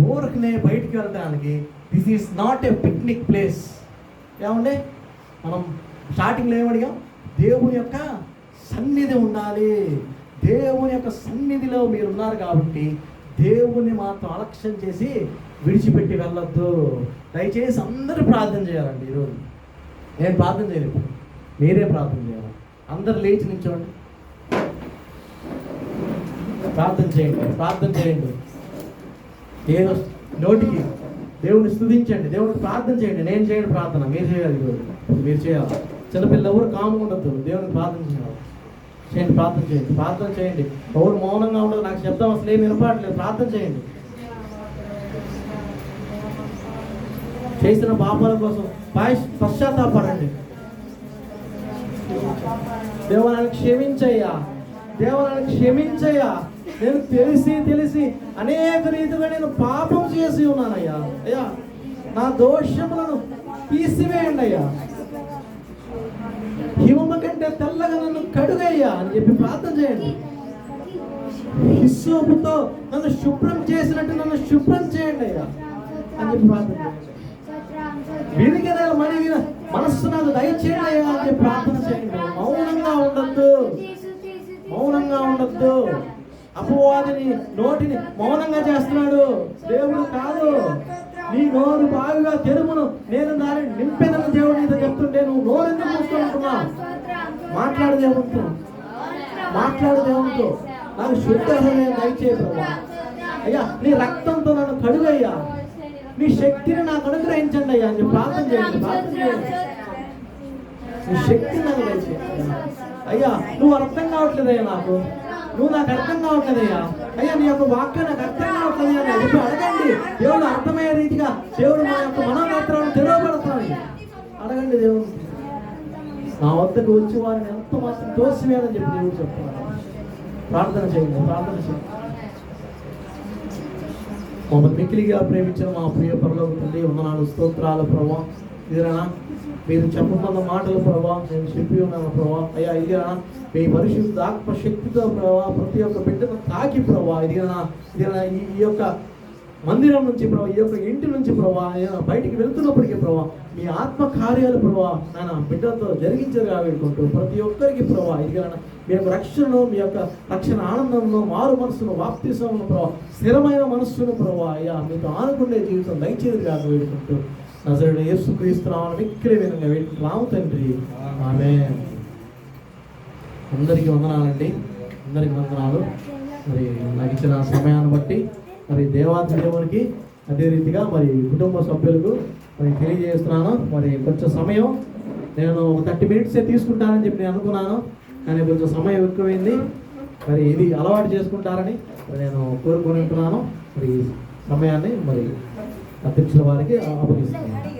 ఊరకనే బయటికి వెళ్ళడానికి this is not a picnic place. ఏమండి మనం స్టార్టింగ్లో ఏమడిగాం? దేవుని యొక్క సన్నిధి ఉండాలి. దేవుని యొక్క సన్నిధిలో మీరు ఉన్నారు కాబట్టి దేవుణ్ణి మాత్రం అలక్ష్యం చేసి విడిచిపెట్టి వెళ్ళొద్దు. దయచేసి అందరూ ప్రార్థన చేయాలండి. ఈరోజు నేను ప్రార్థన చేయలేదు, మీరే ప్రార్థన చేయాలి. అందరు లేచి నిల్చోండి. ప్రార్థన చేయండి, ప్రార్థన చేయండి. ఏదో నోటికి దేవుని స్తుతించండి, దేవుడికి ప్రార్థన చేయండి. నేను చేయండి ప్రార్థన, మీరు చేయాలి, మీరు చేయాలి. చిన్నపిల్లలు ఎవరు కాముగా ఉండద్దు, దేవునికి ప్రార్థన చేయాలి. చేయండి, ప్రార్థన చేయండి, ప్రార్థన చేయండి. ఎవరు మౌనంగా ఉండదు, నాకు శబ్దం అసలు ఏమి వినపడలేదు. ప్రార్థన చేయండి. చేసిన పాపాల కోసం పశ్చాత్తాపడండి. దేవాలను క్షమించయ్యా, దేవాలను క్షమించయ్యా. నేను తెలిసి అనేక రీతిగా నేను పాపం చేసి ఉన్నానయ్యా. అయ్యా, నా దోషములను తీసివేయండి అయ్యా. హిమము కంటే తెల్లగా నన్ను కడుగయ్యా అని చెప్పి ప్రార్థన చేయండి. హిస్సోపుతో నన్ను శుభ్రం చేసినట్టు నన్ను శుభ్రం చేయండి అయ్యా అని చెప్పి ప్రార్థన చేయండి. విరిగిన మరిగిన మనస్సు నాకు దయచేయండి అయ్యా అని చెప్పి ప్రార్థన చేయండి. మౌనంగా ఉండద్దు, మౌనంగా ఉండద్దు. అపవాదిని నోటిని మౌనంగా చేస్తున్నాడు, దేవుడు కాదు. నీ నోరు బావిగా తెరుమును, నేను దాన్ని నింపెదను దేవుడు నీతో చెప్తుంటే నువ్వు నోరు ఎందుకు మూసుకుంటున్నావు? మాట్లాడు దేవునితో, మాట్లాడు దేవునితో. నాకు శుద్ధ హృదయం దయచేయ ప్రభా. అయ్యా, నీ రక్తంతో నన్ను కడుగయ్యా, నీ శక్తిని నాకు అనుగ్రహించండి అయ్యా అని ప్రార్థన చేయండి, ప్రార్థన చేయండి. నీ శక్తిని నాకు దయచేయండి అయ్యా. నువ్వు అర్థం కావట్లేదయ్యా, నువ్వు నాకు అర్థం కావట్లేదయ్యా. అయ్యా, నీ యొక్క వాక్యం నాకు అర్థం కావట్లేదు అని చెప్పి అడగండి. దేవుడు అర్థమయ్యే రీతిగా దేవుడు మా యొక్క మనోనేత్రాలను తెరవబడతాయి. అడగండి దేవుడు. నా వద్దకు వచ్చి వారిని ఎంత మాత్రం తోసివేయాలని చెప్పి దేవుడు చెప్తున్నాడు. ప్రార్థన చేయండి, ప్రార్థన చేయండి. మమ్మల్ని మిక్కిలిగా ప్రేమించిన మా ప్రియ పరలోక తండ్రి, వందనాలు, స్తోత్రాలు ప్రభా. ఇదిరా మీరు చెప్పమన్న మాటలు ప్రభా నేను చెప్పి ఉన్నాను ప్రభా. అయ్యా, ఇదిరా మీ పరిశుద్ధ ఆత్మ శక్తితో ప్రభా ప్రతి ఒక్క బిడ్డను తాకి ప్రభా. ఇదిరా ఈ యొక్క మందిరం నుంచి ప్రభా, ఈ యొక్క ఇంటి నుంచి ప్రభా బయటికి వెళ్తున్నప్పటికీ ప్రభా మీ ఆత్మ కార్యాలు ప్రభా నాయన బిడ్డలతో జరిగించగా వేడుకుంటూ ప్రతి ఒక్కరికి ప్రభా ఇదిగా మీ యొక్క రక్షణను, మీ యొక్క రక్షణ ఆనందంలో మారు మనస్సును, బాప్తిసమును ప్రభా స్థిరమైన మనస్సును ప్రభా అయ్యా మీతో ఆనుకుండే జీవితం దయచేదిగా వేడుకుంటూ నజరేయుడైన యేసుక్రీస్తు నామమున మిక్కిలి వినంగా వేడుకుంటున్నాము తండ్రి, ఆమేన్. అందరికీ వందనాలండి, అందరికీ వందనాలు. మరి నాకు ఇచ్చిన సమయాన్ని బట్టి మరి దేవాది దేవునికి అదే రీతిగా మరి కుటుంబ సభ్యులకు మరి తెలియజేస్తున్నాను. మరి కొంచెం సమయం నేను 30 minutes తీసుకుంటానని చెప్పి నేను అనుకున్నాను, కానీ కొంచెం సమయం ఎక్కువైంది. మరి ఇది అలవాటు చేసుకుంటారని నేను కోరుకుంటున్నాను. మరి సమయాన్ని మరి అధ్యక్షుల వారికి అప్పగిస్తున్నాను.